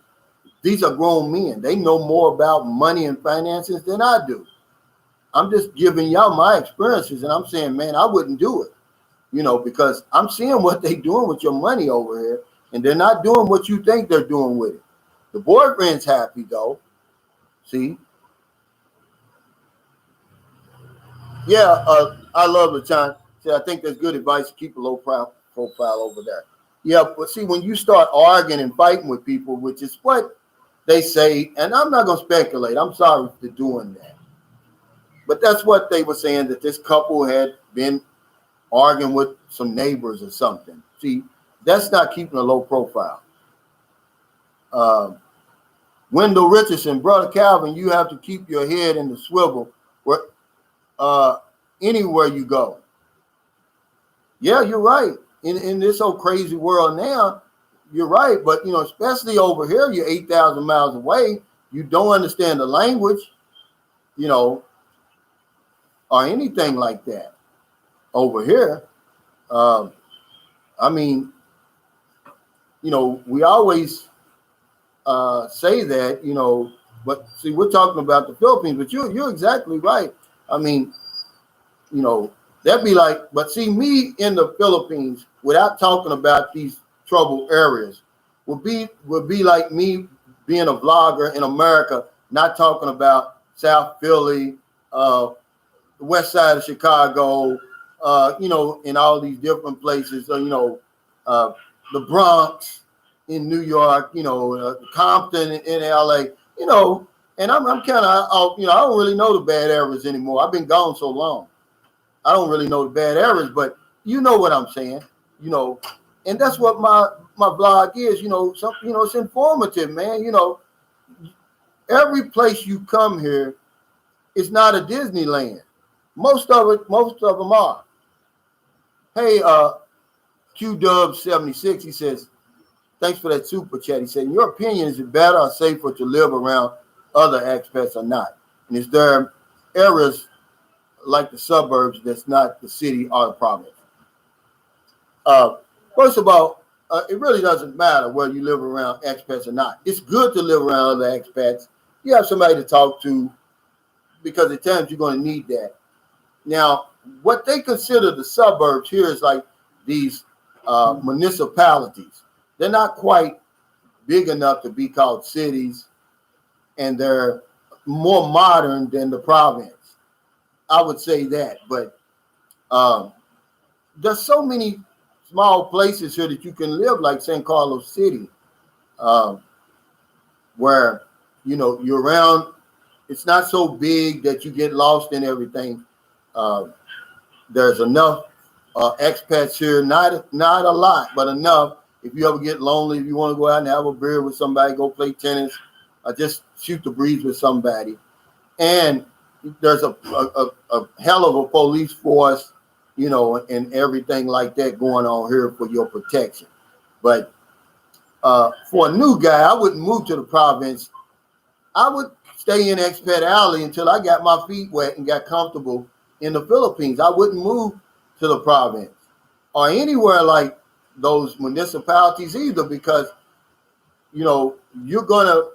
[SPEAKER 1] these are grown men. They know more about money and finances than I do. I'm just giving y'all my experiences, and I'm saying, man, I wouldn't do it, because I'm seeing what they're doing with your money over here, and they're not doing what you think they're doing with it. The boyfriend's happy, though. See? Yeah, I love the time. See, I think that's good advice to keep a low profile over there. Yeah, but see, when you start arguing and fighting with people, which is what they say, and I'm not going to speculate. I'm sorry for doing that. But that's what they were saying, that this couple had been arguing with some neighbors or something. See, that's not keeping a low profile. Wendell Richardson, Brother Calvin, you have to keep your head in the swivel anywhere you go. Yeah, you're right. In this old crazy world now, you're right. But, especially over here, you're 8,000 miles away. You don't understand the language, or anything like that over here. We always say that, but see, we're talking about the Philippines, but you're exactly right. That'd be like, but see, me in the Philippines, without talking about these troubled areas, would be like me being a vlogger in America, not talking about South Philly, the west side of Chicago, in all these different places, the Bronx in New York, Compton in LA, and I'm kind of, I don't really know the bad areas anymore. I've been gone so long. I don't really know the bad areas, but you know what I'm saying, and that's what my blog is, it's informative, man. Every place you come here is not a Disneyland. Most of them are. Hey, QDub76, he says, thanks for that super chat. He said, in your opinion, is it better or safer to live around other expats or not? And is there areas like the suburbs that's not the city or the province? First of all, it really doesn't matter whether you live around expats or not. It's good to live around other expats. You have somebody to talk to, because at times you're going to need that. Now, what they consider the suburbs here is like these municipalities. They're not quite big enough to be called cities, and they're more modern than the province. I would say that, but there's so many small places here that you can live, like San Carlos City, where you're around. It's not so big that you get lost in everything. There's enough expats here, not a lot, but enough. If you ever get lonely, if you want to go out and have a beer with somebody, go play tennis, or just shoot the breeze with somebody. And there's a hell of a police force, and everything like that going on here for your protection. But for a new guy, I wouldn't move to the province. I would stay in Expat Alley until I got my feet wet and got comfortable in the Philippines. I wouldn't move to the province or anywhere like those municipalities either, because you're going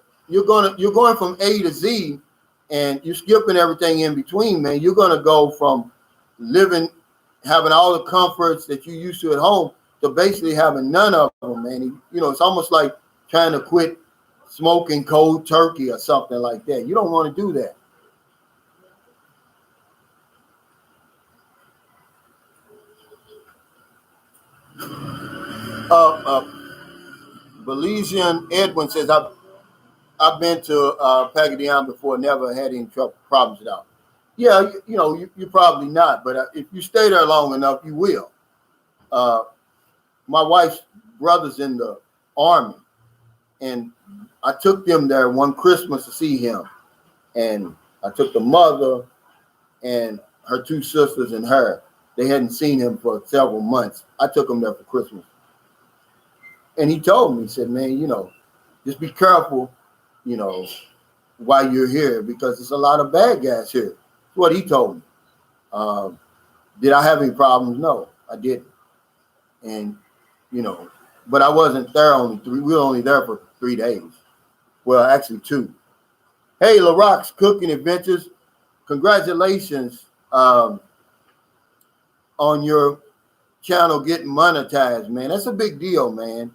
[SPEAKER 1] from A to Z, and you're skipping everything in between, man. You're gonna go from having all the comforts that you used to at home to basically having none of them, man. It's almost like trying to quit smoking cold turkey or something like that. You don't want to do that. Belizean Edwin says, I've been to Pagadian before, never had any problems at all. Yeah, you're probably not, but if you stay there long enough, you will. My wife's brother's in the Army, and I took them there one Christmas to see him, and I took the mother and her two sisters and her. They hadn't seen him for several months. I took them there for Christmas. And he told me, he said, man, just be careful, while you're here, because there's a lot of bad guys here. That's what he told me. Did I have any problems? No, I didn't. And, but I wasn't there we were only there for 3 days. Well, actually 2. Hey, LaRock's Cooking Adventures. Congratulations on your channel getting monetized, man. That's a big deal, man.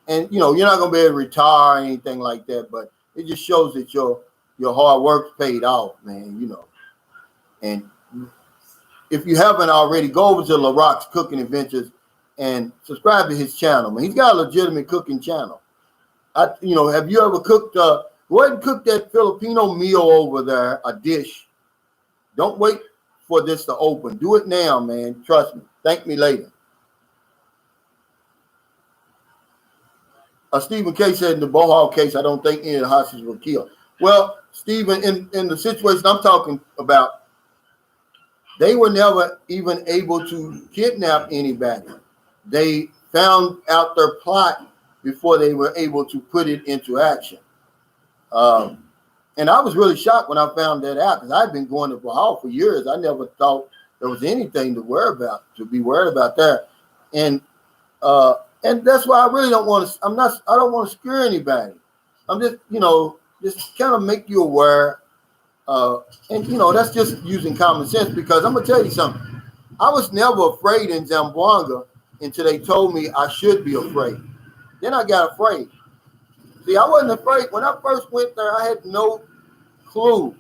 [SPEAKER 1] And you're not gonna be able to retire or anything like that, but it just shows that your hard work's paid off, man. And if you haven't already, go over to LaRock's Cooking Adventures and subscribe to his channel, man. He's got a legitimate cooking channel. Have you ever cooked? Go ahead and cook that Filipino meal over there, a dish. Don't wait for this to open. Do it now, man. Trust me. Thank me later. Stephen K said in the Bohol case, I don't think any of the hostages were killed. Well, Stephen, in the situation I'm talking about, they were never even able to kidnap anybody. They found out their plot before they were able to put it into action. And I was really shocked when I found that out, because I've been going to Bohol for years. I never thought there was anything to be worried about there. And that's why I really don't want to. I don't want to scare anybody. I'm just, just kind of make you aware. And that's just using common sense, because I'm gonna tell you something. I was never afraid in Zamboanga until they told me I should be afraid. Then I got afraid. See, I wasn't afraid when I first went there. I had no clue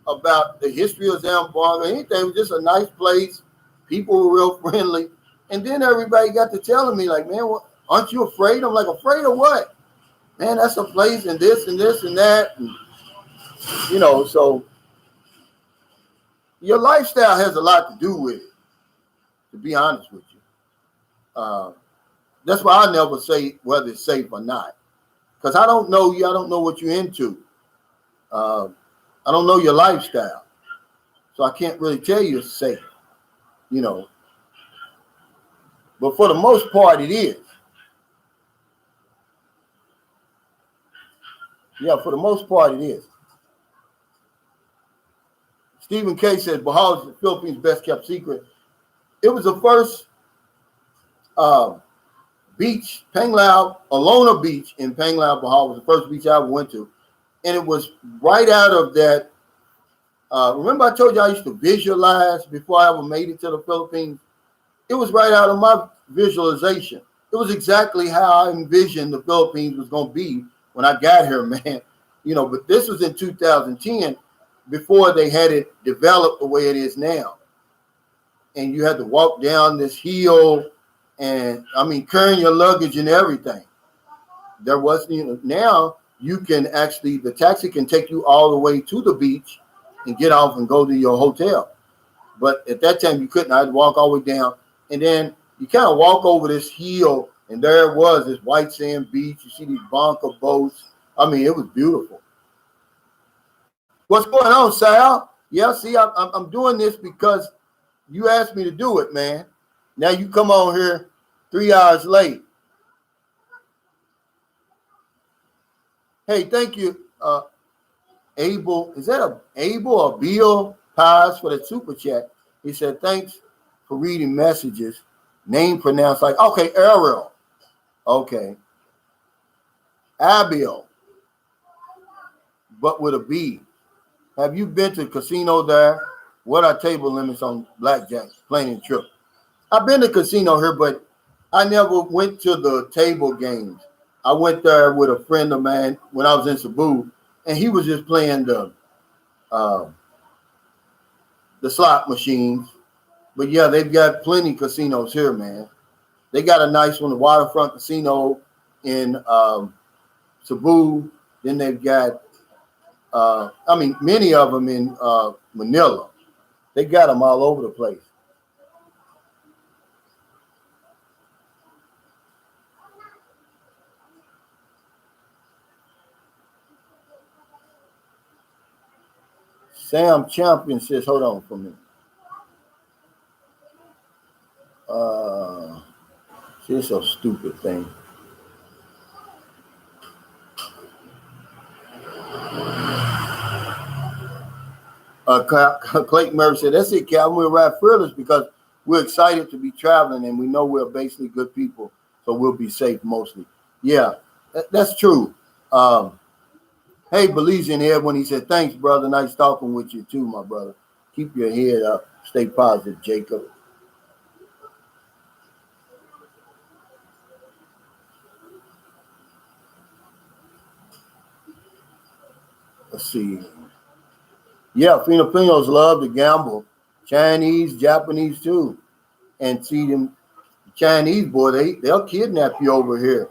[SPEAKER 1] about the history of Zamboanga or anything. It was just a nice place. People were real friendly. And then everybody got to telling me, like, man, aren't you afraid? I'm like, afraid of what? Man, that's a place and this and this and that. And, so your lifestyle has a lot to do with it, to be honest with you. That's why I never say whether it's safe or not, because I don't know you. I don't know what you're into. I don't know your lifestyle. So I can't really tell you it's safe, But for the most part, it is. Yeah, for the most part, it is. Stephen K says, Bohol is the Philippines' best kept secret. It was the first beach, Panglao, Alona Beach in Panglao, Bohol was the first beach I ever went to. And it was right out of that. Remember I told you I used to visualize before I ever made it to the Philippines? It was right out of my visualization. It was exactly how I envisioned the Philippines was going to be when I got here, man. But this was in 2010, before they had it developed the way it is now. And you had to walk down this hill, and carrying your luggage and everything. There was, now you can actually, the taxi can take you all the way to the beach and get off and go to your hotel. But at that time you couldn't. I had to walk all the way down, and then you kind of walk over this hill, and there it was, this white sand beach. You see these bunker boats. It was beautiful. What's going on, Sal? Yeah, see, I'm doing this because you asked me to do it, man. Now you come on here 3 hours late. Hey, thank you, Abel. Is that a Abel or Bill Pies for the super chat? He said, thanks for reading messages. Name pronounced like, okay, Ariel. Okay. Abiel, but with a B. Have you been to a casino there? What are table limits on blackjack, plain and true? I've been to casino here, but I never went to the table games. I went there with a friend of mine when I was in Cebu, and he was just playing the slot machines. But yeah, they've got plenty of casinos here, man. They got a nice one, the Waterfront Casino in Cebu. Then they've got, many of them in Manila. They got them all over the place. Sam Champion says, hold on for a minute. See, it's a stupid thing. Clayton Murray said, that's it, Calvin. We'll ride fearless because we're excited to be traveling and we know we're basically good people, so we'll be safe mostly. Yeah, that's true. Hey, Belizean here when he said, thanks, brother. Nice talking with you too, my brother. Keep your head up. Stay positive, Jacob. Let's see. Yeah, Filipinos love to gamble. Chinese, Japanese too. And see them Chinese, boy, they'll kidnap you over here.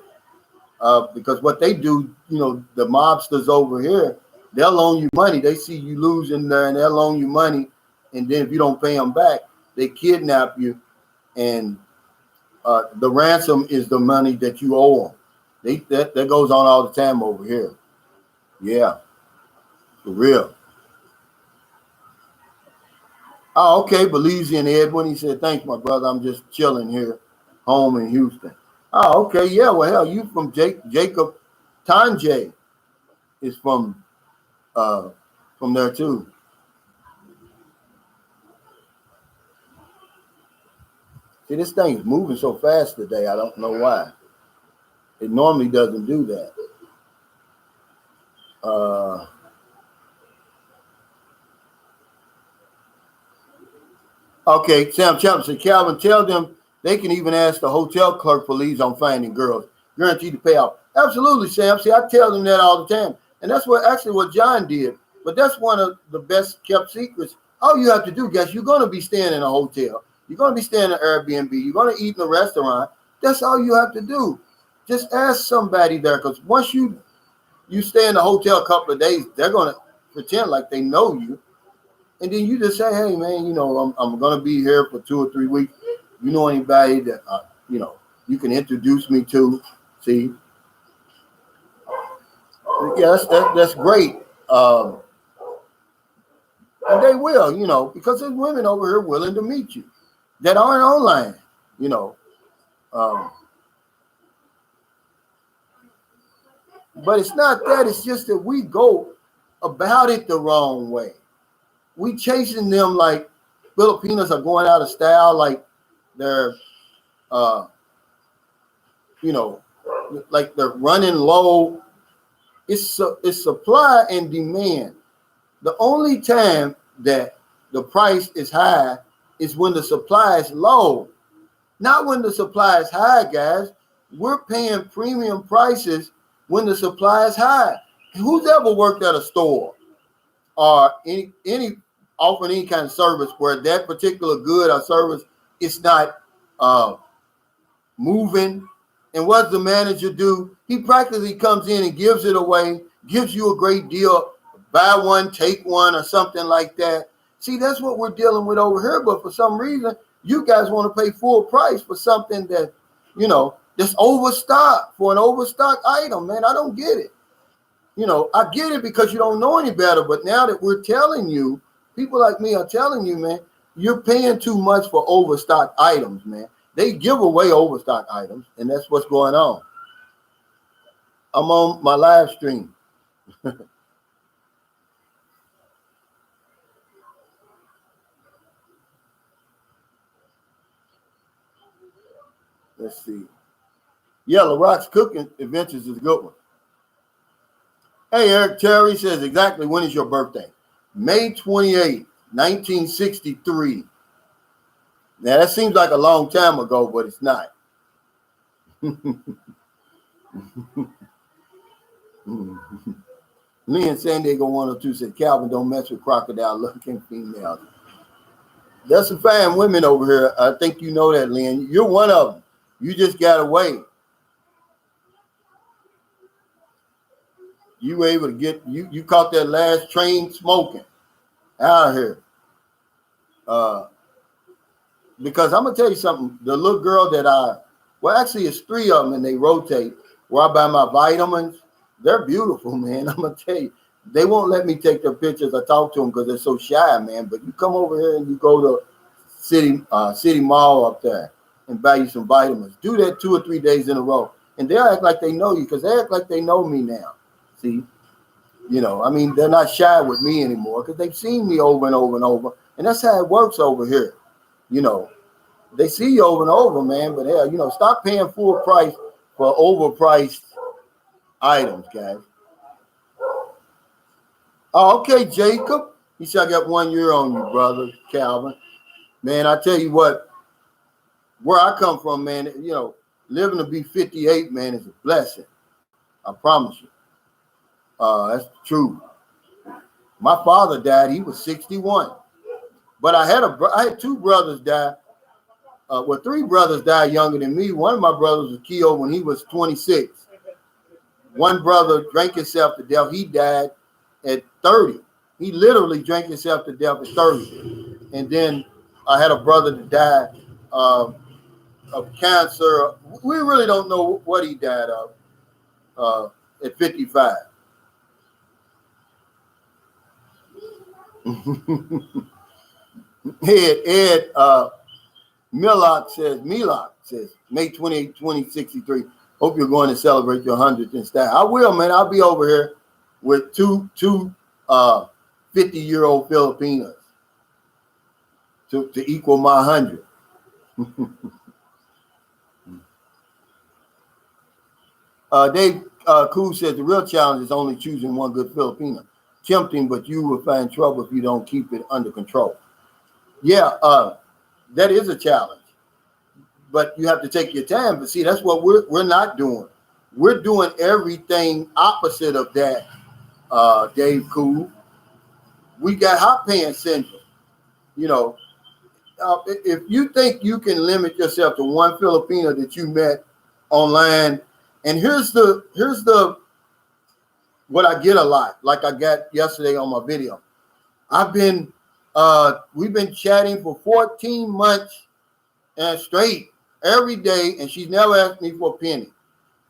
[SPEAKER 1] Because what they do, the mobsters over here, they'll loan you money. They see you losing there and they'll loan you money. And then if you don't pay them back, they kidnap you. And the ransom is the money that you owe them. That goes on all the time over here. Yeah, for real. Oh, okay, Belizean Edwin. He said, thanks, my brother. I'm just chilling here, home in Houston. Oh, okay, yeah. Well, hell, you from Jacob Tanjay is from there too. See, this thing is moving so fast today. I don't know why. It normally doesn't do that. Okay, Sam Champ said, Calvin, tell them they can even ask the hotel clerk for leads on finding girls. Guaranteed to pay off. Absolutely, Sam. See, I tell them that all the time. And that's what John did. But that's one of the best kept secrets. All you have to do, guys, you're going to be staying in a hotel. You're going to be staying in an Airbnb. You're going to eat in a restaurant. That's all you have to do. Just ask somebody there, because once you stay in the hotel a couple of days, they're going to pretend like they know you. And then you just say, hey, man, I'm going to be here for 2 or 3 weeks. You know anybody that, you can introduce me to? See? Yeah, that's great. And they will, because there's women over here willing to meet you that aren't online, But it's not that. It's just that we go about it the wrong way. We chasing them like Filipinos are going out of style, like they're, like they're running low. It's supply and demand. The only time that the price is high is when the supply is low. Not when the supply is high, guys. we're paying premium prices when the supply is high. Who's ever worked at a store or any offering any kind of service where that particular good or service is not moving? And what does the manager do? He practically comes in and gives it away, gives you a great deal, buy one, take one, or something like that. See, that's what we're dealing with over here. But for some reason, you guys want to pay full price for something that, that's overstocked, for an overstocked item, man. I don't get it. I get it because you don't know any better. But now that we're telling you, people like me are telling you, man, you're paying too much for overstocked items, man. They give away overstock items, and that's what's going on. I'm on my live stream. Let's see. Yeah, LaRock's Cooking Adventures is a good one. Hey, Eric Terry says, exactly when is your birthday? May 28, 1963. Now, that seems like a long time ago, but it's not. Lee in San Diego 102 said, Calvin, don't mess with crocodile-looking females. There's some fine women over here. I think you know that, Lynn. You're one of them. You just got away. You were able to get, you caught that last train smoking out of here. Because I'm going to tell you something. The little girl that actually it's three of them and they rotate where I buy my vitamins. They're beautiful, man. I'm going to tell you. They won't let me take their pictures. I talk to them because they're so shy, man. But you come over here and you go to City Mall up there and buy you some vitamins. Do that 2 or 3 days in a row. And they'll act like they know you because they act like they know me now. See? They're not shy with me anymore because they've seen me over and over and over. And that's how it works over here. They see you over and over, man. But hell, stop paying full price for overpriced items, guys. Oh, okay, Jacob. He said, I got 1 year on you, brother, Calvin. Man, I tell you what, where I come from, man, living to be 58, man, is a blessing. I promise you. That's true. My father died. He was 61. But I had two brothers die. Three brothers died younger than me. One of my brothers was killed when he was 26. One brother drank himself to death. He died at 30. He literally drank himself to death at 30. And then I had a brother that died of cancer. We really don't know what he died of at 55. Ed Millock says, May 28, 2063. Hope you're going to celebrate your 100th in style. I will, man. I'll be over here with two 50-year-old Filipinas to equal my 100. Dave Koo says the real challenge is only choosing one good Filipina. Tempting, but you will find trouble if you don't keep it under control. Yeah, that is a challenge, but you have to take your time. But see, that's what we're not doing. We're doing everything opposite of that, Dave Koo. We got hot pants syndrome. If you think you can limit yourself to one Filipino that you met online, and here's the what I get a lot, like I got yesterday on my video. We've been chatting for 14 months and straight every day, and she's never asked me for a penny.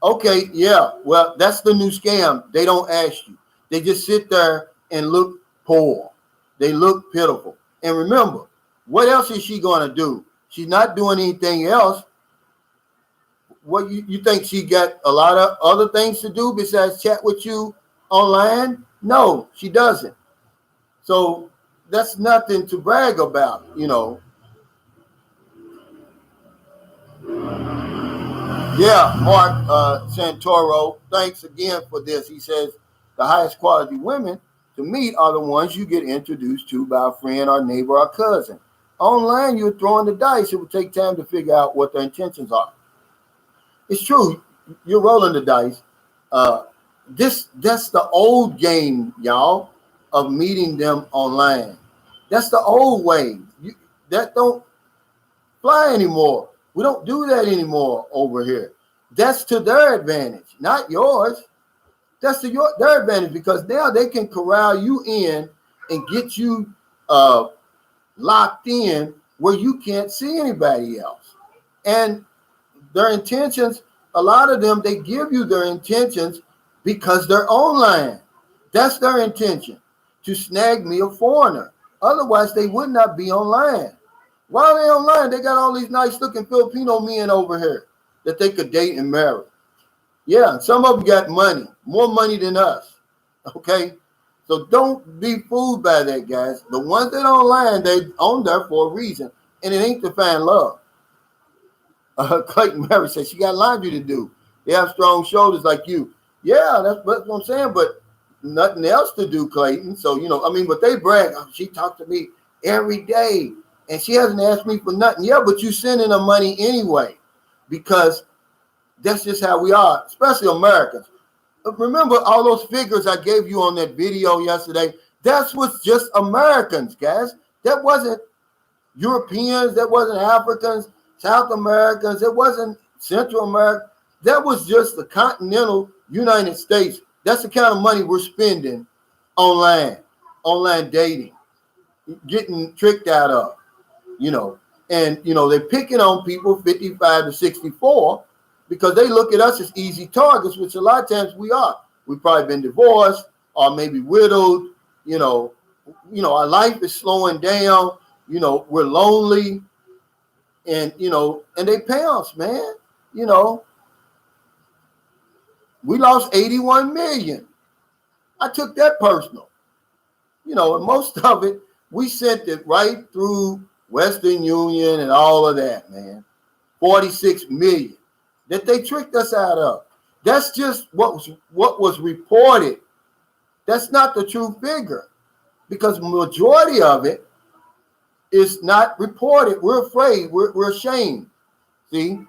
[SPEAKER 1] Okay, yeah, well, that's the new scam. They don't ask you. They just sit there and look poor. They look pitiful. And remember, what else is she going to do? She's not doing anything else. What you think she got a lot of other things to do besides chat with you online? No, she doesn't. So that's nothing to brag about, Yeah, Mark Santoro, thanks again for this. He says the highest quality women to meet are the ones you get introduced to by a friend or neighbor or cousin. Online, you're throwing the dice. It will take time to figure out what their intentions are. It's true. You're rolling the dice. Uh, that's the old game, y'all, of meeting them online. That's the old way. That don't fly anymore. We don't do that anymore over here. That's to their advantage, not yours. That's to their advantage because now they can corral you in and get you locked in where you can't see anybody else. And their intentions, a lot of them, they give you their intentions because they're online. That's their intention, to snag me a foreigner. Otherwise, they would not be online. Why are they online? They got all these nice looking Filipino men over here that they could date and marry. Yeah, some of them got money, more money than us. Okay? So don't be fooled by that, guys. The ones that are online, they on there for a reason. And it ain't to find love. Clayton Mary said she got laundry to do. They have strong shoulders like you. Yeah, that's what I'm saying, but nothing else to do, Clayton. So, but they brag. Oh, she talked to me every day and she hasn't asked me for nothing. Yeah, but you sending her money anyway because that's just how we are, especially Americans. Remember all those figures I gave you on that video yesterday? That's what's just Americans, guys. That wasn't Europeans. That wasn't Africans, South Americans. It wasn't Central America. That was just the continental United States. That's the kind of money we're spending online dating, getting tricked out of, And, they're picking on people 55 to 64 because they look at us as easy targets, which a lot of times we are. We've probably been divorced or maybe widowed. Our life is slowing down. We're lonely. And, and they pay us, man. We lost 81 million. I took that personal. And most of it, we sent it right through Western Union and all of that, man. 46 million that they tricked us out of. That's just what was reported. That's not the true figure because majority of it is not reported. We're afraid. We're ashamed. See?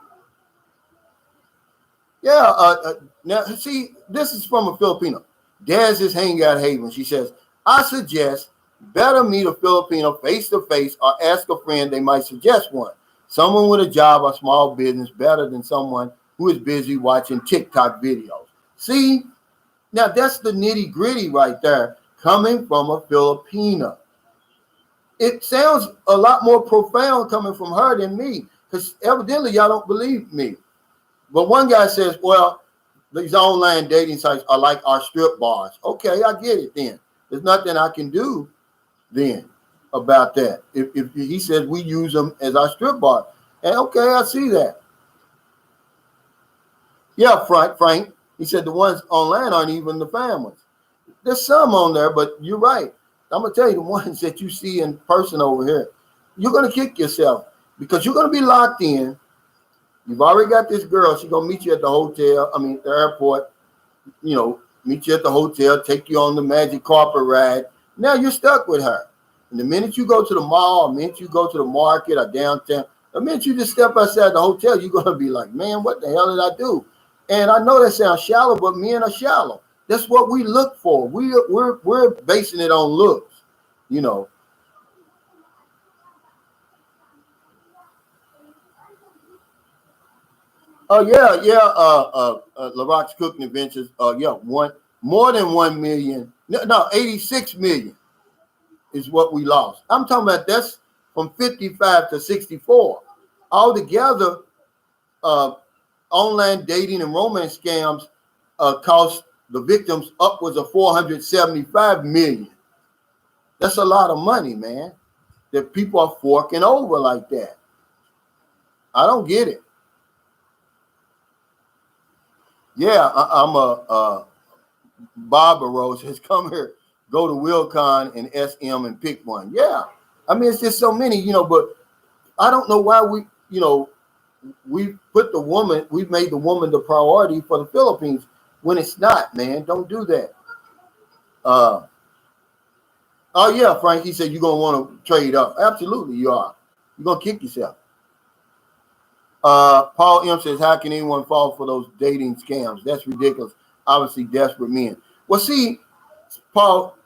[SPEAKER 1] Yeah. Now, see, this is from a Filipino. Daz's Hangout Haven. She says, I suggest better meet a Filipino face to face or ask a friend. They might suggest one. Someone with a job or small business better than someone who is busy watching TikTok videos. See, now that's the nitty gritty right there coming from a Filipina. It sounds a lot more profound coming from her than me because evidently y'all don't believe me. But one guy says, well, these online dating sites are like our strip bars. Okay, I get it then. There's nothing I can do then about that. If he says we use them as our strip bar. And okay, I see that. Yeah, Frank. He said the ones online aren't even the families. There's some on there, but you're right. I'm going to tell you the ones that you see in person over here, you're going to kick yourself because you're going to be locked in. You've already got this girl. She's going to meet you at the hotel. The airport, meet you at the hotel, take you on the magic carpet ride. Now you're stuck with her. And the minute you go to the mall, the minute you go to the market or downtown, the minute you just step outside the hotel, you're going to be like, man, what the hell did I do? And I know that sounds shallow, but men are shallow. That's what we look for. We're basing it on looks, Oh yeah. LaRock's Cooking Adventures. More than 1 million. No, 86 million is what we lost. I'm talking about that's from 55 to 64. Altogether, online dating and romance scams cost the victims upwards of 475 million. That's a lot of money, man, that people are forking over like that. I don't get it. Yeah, I'm a Barbara Rose has come here, go to Wilcon and SM and pick one. Yeah, it's just so many, but I don't know why we we've made the woman the priority for the Philippines when it's not, man. Don't do that. Oh yeah, Frank, he said you're going to want to trade up. Absolutely, you are. You're going to kick yourself. Paul M says, how can anyone fall for those dating scams? That's ridiculous. Obviously, desperate men. Well, see, Paul,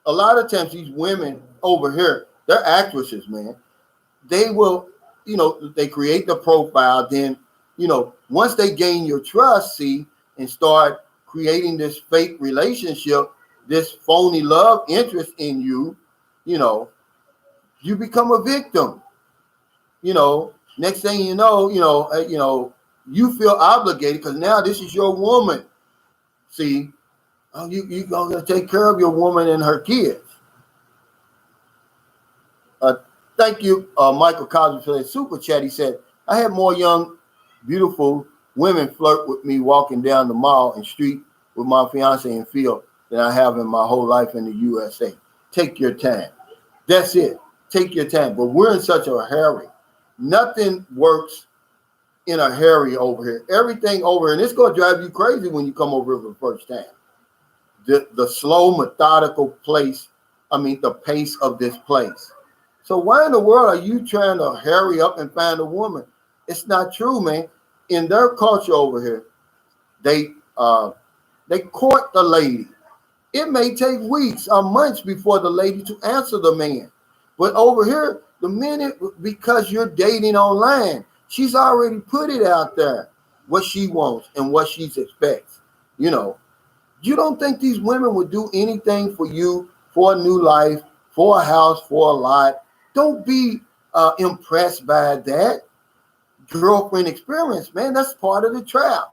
[SPEAKER 1] a lot of times these women over here, they're actresses, man. They will, they create the profile. Then, once they gain your trust, see, and start creating this fake relationship, this phony love interest in you, you become a victim. Next thing you know, you feel obligated because now this is your woman. See, you gonna take care of your woman and her kids. Thank you, Michael Cosby, for that super chat. He said, I had more young, beautiful women flirt with me walking down the mall and street with my fiance and field than I have in my whole life in the USA. Take your time. That's it. Take your time. But we're in such a hurry. Nothing works in a hurry over here. Everything over here, and it's going to drive you crazy when you come over here for the first time. The slow, methodical the pace of this place. So why in the world are you trying to hurry up and find a woman? It's not true, man. In their culture over here, they court the lady. It may take weeks or months before the lady to answer the man. But over here, the minute, because you're dating online, she's already put it out there, what she wants and what she expects. You don't think these women would do anything for you, for a new life, for a house, for a lot. Don't be impressed by that. Girlfriend experience, man, that's part of the trap.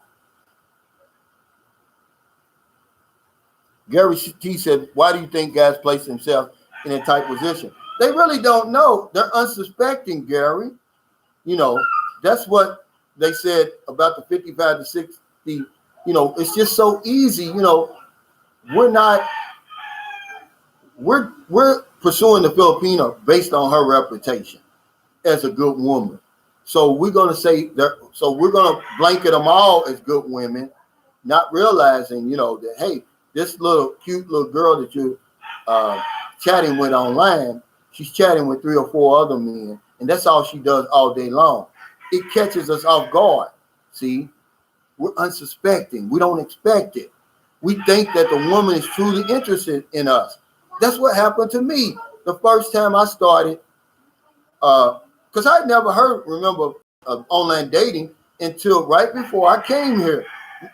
[SPEAKER 1] Gary T said, why do you think guys place themselves in a tight position? They really don't know. They're unsuspecting, Gary. That's what they said about the 55 to 60. It's just so easy. We're pursuing the Filipino based on her reputation as a good woman. So we're going to say that. So we're going to blanket them all as good women, not realizing, that, hey, this cute little girl that you're chatting with online, she's chatting with 3 or 4 other men, and that's all she does all day long. It catches us off guard. See, we're unsuspecting. We don't expect it. We think that the woman is truly interested in us. That's what happened to me the first time I started, because I never remember online dating until right before I came here.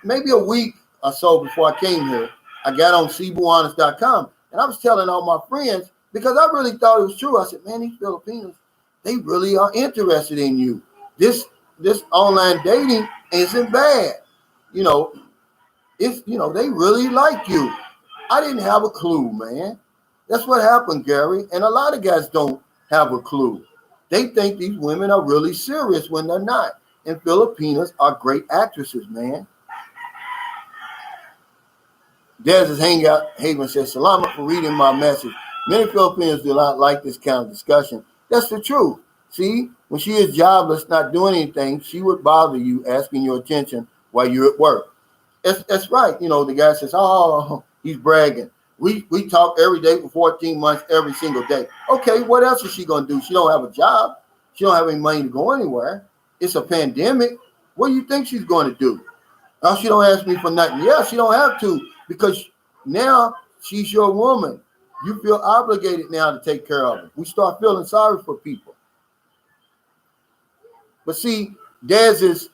[SPEAKER 1] Maybe a week or so before I came here, I got on cebuhonest.com, and I was telling all my friends, because I really thought it was true. I said, man, these Filipinos, they really are interested in you. This online dating isn't bad. They really like you. I didn't have a clue, man. That's what happened, Gary. And a lot of guys don't have a clue. They think these women are really serious when they're not. And Filipinas are great actresses, man. Dez's Hangout Haven says, Salamat for reading my message. Many Filipinos do not like this kind of discussion. That's the truth. See, when she is jobless, not doing anything, she would bother you, asking your attention while you're at work. That's right. The guy says, oh, he's bragging. We talk every day for 14 months, every single day. Okay, what else is she going to do? She don't have a job. She don't have any money to go anywhere. It's a pandemic. What do you think she's going to do? Oh, she don't ask me for nothing. Yeah, she don't have to, because now she's your woman. You feel obligated now to take care of her. We start feeling sorry for people. But see, Dez is,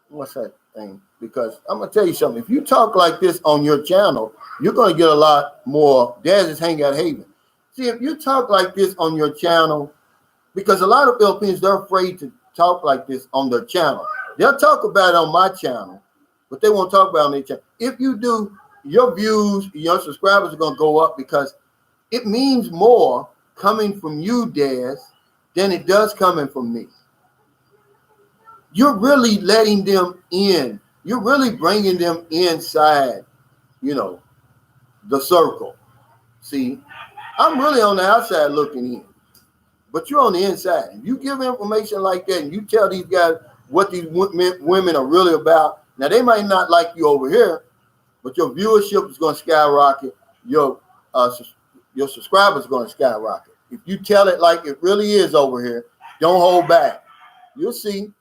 [SPEAKER 1] what's that thing? Because I'm going to tell you something. If you talk like this on your channel, you're going to get a lot more. Dez is Hangout Haven. See, if you talk like this on your channel, because a lot of Filipinos, they're afraid to talk like this on their channel. They'll talk about it on my channel, but they won't talk about it on their channel. If you do, your views, your subscribers are going to go up, because it means more coming from you, Dez, than it does coming from me. You're really letting them in. You're really bringing them inside, the circle. See, I'm really on the outside looking in, but you're on the inside. If you give information like that and you tell these guys what these women are really about, now they might not like you over here, but your viewership is going to skyrocket. Your subscribers are going to skyrocket. If you tell it like it really is over here, Don't hold back. You'll see.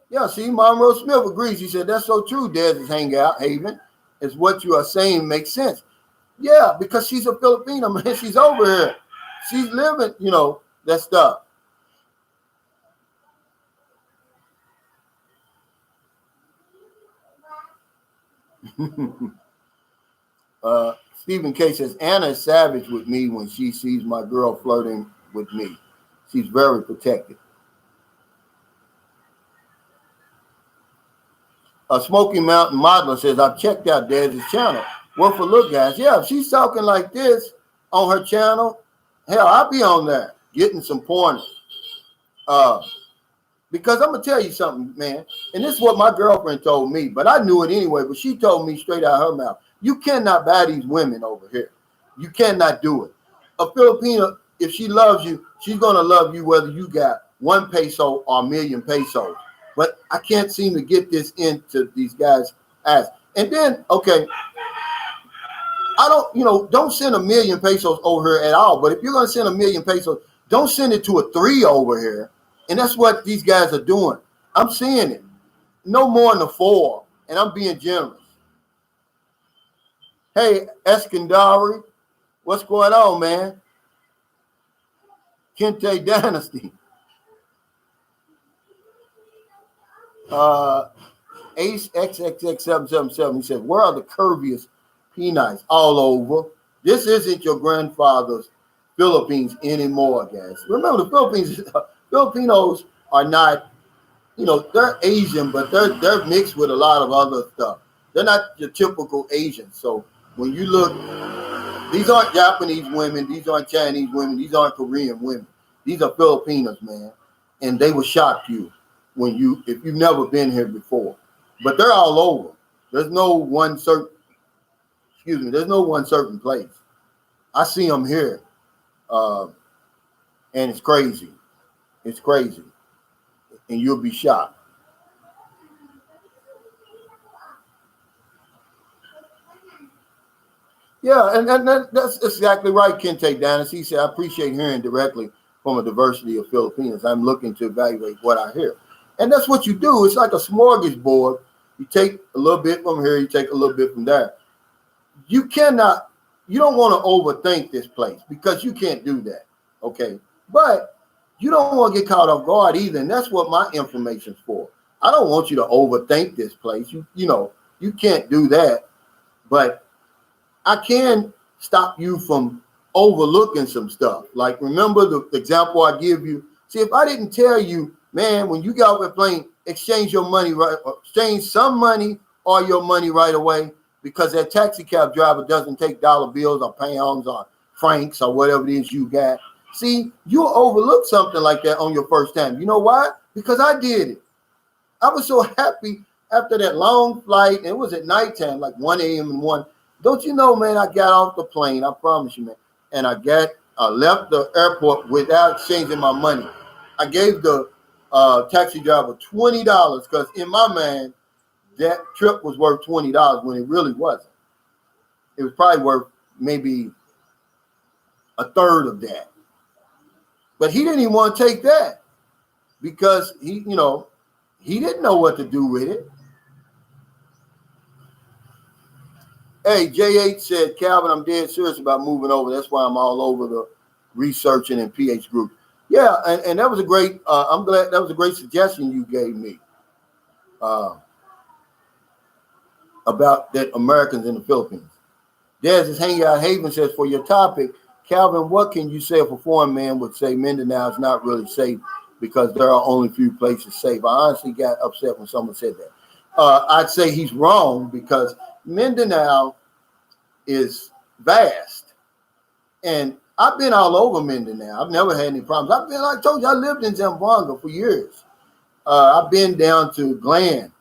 [SPEAKER 1] Yeah, see, Monroe Smith agrees. He said, that's so true, Dez's hangout, Haven. Is what you are saying makes sense. Yeah, because she's a Filipino, man. She's over here. She's living, that stuff. Stephen K says, Anna is savage with me when she sees my girl flirting with me. She's very protective. Smoky Mountain Modeler says, I've checked out Dez's channel. Worth a look, guys. Yeah, if she's talking like this on her channel, hell, I'll be on there getting some pointers. Because I'm going to tell you something, man. And this is what my girlfriend told me, but I knew it anyway. But she told me straight out of her mouth, you cannot buy these women over here. You cannot do it. A Filipina, if she loves you, she's going to love you whether you got 1 peso or 1,000,000 pesos. But I can't seem to get this into these guys' ass. And then, okay, I don't send 1,000,000 pesos over here at all. But if you're going to send 1,000,000 pesos, don't send it to a 3 over here. And that's what these guys are doing. I'm seeing it. No more than a 4. And I'm being generous. Hey, Eskandari, what's going on, man? Kente Dynasty. Ace XXX777. He said, where are the curviest peanuts? All over. This isn't your grandfather's Philippines anymore, guys. Remember, the Filipinos are not, they're Asian, but they're mixed with a lot of other stuff. They're not your typical Asians. So when you look, these aren't Japanese women, these aren't Chinese women, these aren't Korean women. These are Filipinos, man. And they will shock you if you've never been here before. But they're all over. There's no one certain place. I see them here. And it's crazy. It's crazy. And you'll be shocked. Yeah, and that's exactly right, Kente Danis. He said, I appreciate hearing directly from a diversity of Filipinos. I'm looking to evaluate what I hear. And that's what you do. It's like a smorgasbord. You take a little bit from here, you take a little bit from there. You don't want to overthink this place because you can't do that. Okay. But you don't want to get caught off guard either. And that's what my information's for. I don't want you to overthink this place. You can't do that. But I can stop you from overlooking some stuff. Like, remember the example I give you? See, if I didn't tell you, man, when you get off the plane, exchange your money exchange some money or your money right away, because that taxi cab driver doesn't take dollar bills or pounds or francs or whatever it is you got. See, you'll overlook something like that on your first time. You know why? Because I did it. I was so happy after that long flight, and it was at nighttime, like 1 a.m. and 1. Don't you know, man, I got off the plane, I promise you, man, and I left the airport without exchanging my money. I gave the taxi driver $20 because in my mind, that trip was worth $20 when it really wasn't. It was probably worth maybe a third of that. But he didn't even want to take that because he didn't know what to do with it. Hey, J8 said, Calvin, I'm dead serious about moving over. That's why I'm all over the researching and PH group. Yeah, and that was a great, I'm glad that was a great suggestion you gave me about that Americans in the Philippines. Des is hanging out. Haven says, for your topic, Calvin, what can you say if a foreign man would say Mindanao is not really safe because there are only few places safe? I honestly got upset when someone said that. I'd say he's wrong because Mindanao is vast. And I've been all over Mindanao. I've never had any problems. I told you, I lived in Zamboanga for years. I've been down to Gland,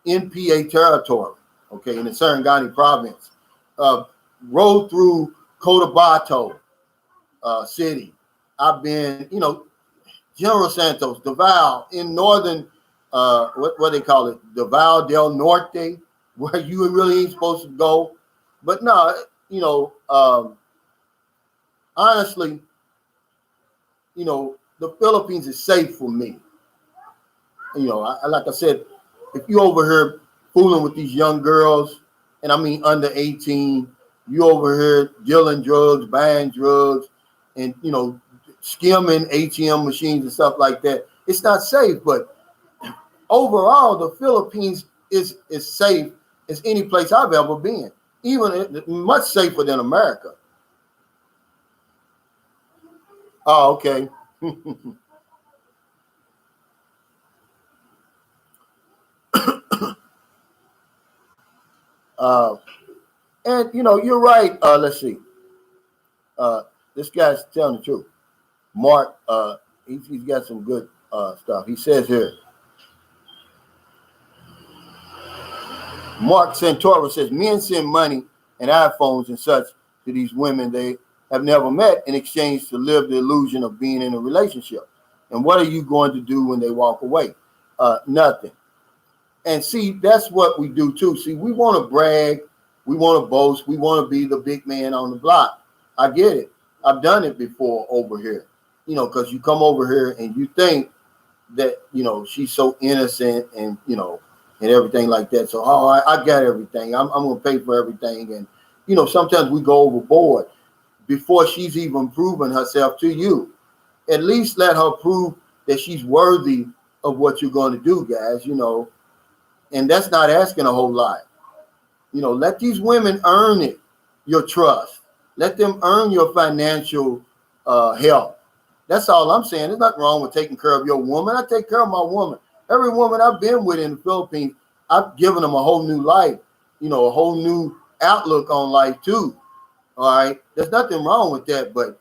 [SPEAKER 1] NPA territory, okay, in the Sarangani province. Rode through Cotabato City. I've been, General Santos, Davao, in northern, what they call it, Davao del Norte, where you really ain't supposed to go. But no, honestly, the Philippines is safe for me. Like I said, if you over here fooling with these young girls, and I mean under 18, you over here dealing drugs, buying drugs, and skimming ATM machines and stuff like that, it's not safe. But overall, the Philippines is safe as any place I've ever been, even much safer than America. Oh, okay. And you're right. Let's see. This guy's telling the truth. Mark, he's got some good stuff. He says here, Mark Santora says, men send money and iPhones and such to these women they have never met in exchange to live the illusion of being in a relationship. And what are you going to do when they walk away? Nothing. And see, that's what we do too. See, we want to brag, we want to boast, we want to be the big man on the block. I get it. I've done it before over here, because you come over here and you think that, she's so innocent and, and everything like that. So, I got everything. I'm going to pay for everything. And, sometimes we go overboard before she's even proven herself to you. At least let her prove that she's worthy of what you're going to do, guys, and that's not asking a whole lot. Let these women earn it, your trust. Let them earn your financial help. That's all I'm saying. There's nothing wrong with taking care of your woman. I take care of my woman. Every woman I've been with in the Philippines, I've given them a whole new life, a whole new outlook on life too. All right. There's nothing wrong with that. But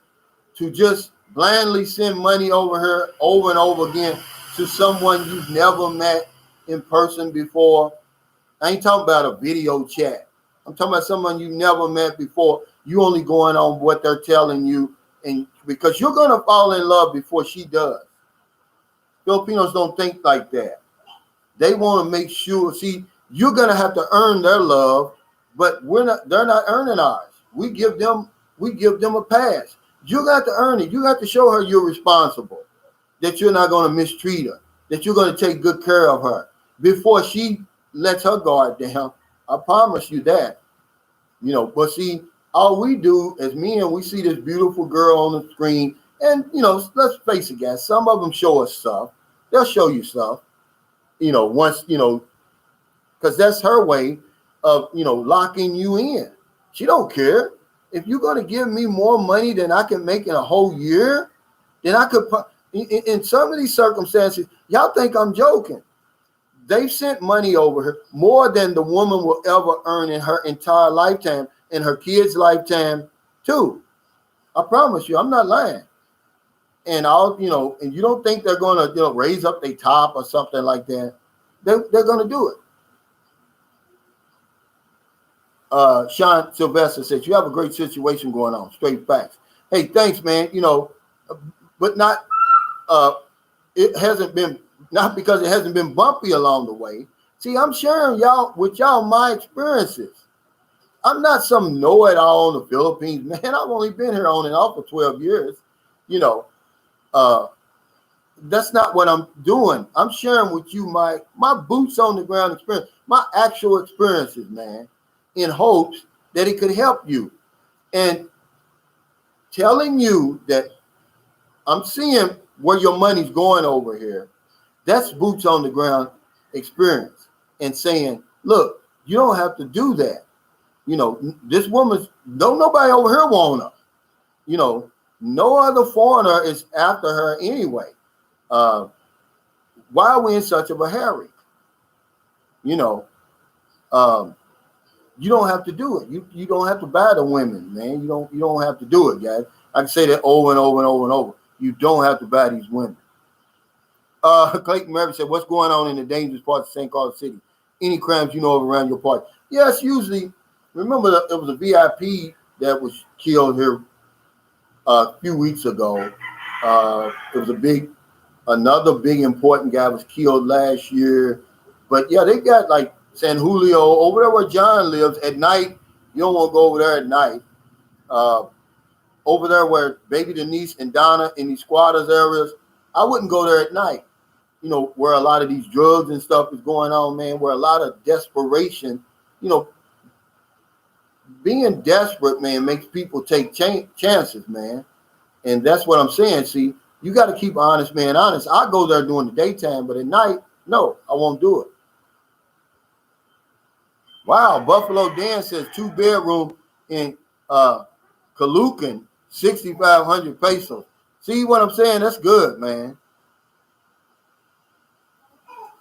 [SPEAKER 1] to just blindly send money over here over and over again to someone you've never met in person before. I ain't talking about a video chat. I'm talking about someone you never met before. You only going on what they're telling you, and because you're gonna fall in love before she does. Filipinos don't think like that. They want to make sure. See, you're gonna have to earn their love, but they're not earning ours. We give them a pass. You got to earn it. You got to show her you're responsible, that you're not going to mistreat her, that you're going to take good care of her before she lets her guard down. I promise you that. But see, all we do as men, we see this beautiful girl on the screen, and let's face it, guys. Some of them show us stuff. They'll show you stuff. Once because that's her way of locking you in. She don't care. If you're going to give me more money than I can make in a whole year, then I could. In some of these circumstances, y'all think I'm joking. They've sent money over her more than the woman will ever earn in her entire lifetime, in her kids' lifetime, too. I promise you, I'm not lying. And and you don't think they're going to, raise up their top or something like that. They're going to do it. Sean Sylvester says, you have a great situation going on. Straight facts. Hey, thanks, man. But not, it hasn't been, not because it hasn't been bumpy along the way. See, I'm sharing with y'all my experiences. I'm not some know-it-all in the Philippines, man. I've only been here on and off for 12 years. That's not what I'm doing. I'm sharing with you my boots on the ground experience, my actual experiences, man, in hopes that it could help you. And telling you that I'm seeing where your money's going over here, that's boots on the ground experience. And saying, look, you don't have to do that. This woman's, don't nobody over here want her. No other foreigner is after her anyway. Why are we in such of a hurry? You don't have to do it. You don't have to buy the women, man. You don't have to do it, guys. I can say that over and over and over and over. You don't have to buy these women. Clayton Murphy said, what's going on in the dangerous parts of St. Carlos City? Any crimes you know of around your party? Yes, usually. Remember, there was a VIP that was killed here a few weeks ago. It was another big important guy was killed last year. But yeah, they got like San Julio over there where John lives at night. You don't want to go over there at night. over there where baby Denise and Donna in these squatters areas, I wouldn't go there at night. You know, where a lot of these drugs and stuff is going on, man, where a lot of desperation, you know, being desperate, man, makes people take chances, man. And that's what I'm saying. See, you got to keep honest, man, honest. I go there during the daytime, but at night, no, I won't do it. Wow, Buffalo Dan says 2-bedroom in Calucan, 6,500 pesos. See what I'm saying? That's good, man.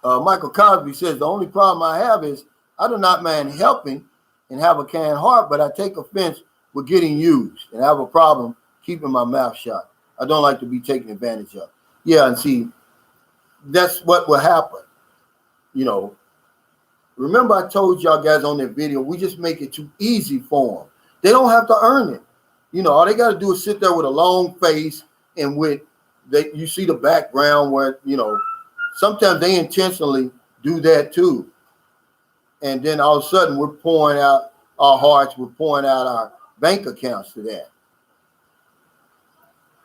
[SPEAKER 1] Michael Cosby says the only problem I have is I do not mind helping and have a kind heart, but I take offense with getting used and have a problem keeping my mouth shut. I don't like to be taken advantage of. Yeah, and see, that's what will happen. You know, remember I told y'all guys on that video, we just make it too easy for them. They don't have to earn it. You know, all they got to do is sit there with a long face and with you see the background where, you know, sometimes they intentionally do that too. And then all of a sudden we're pouring out our hearts, we're pouring out our bank accounts to that.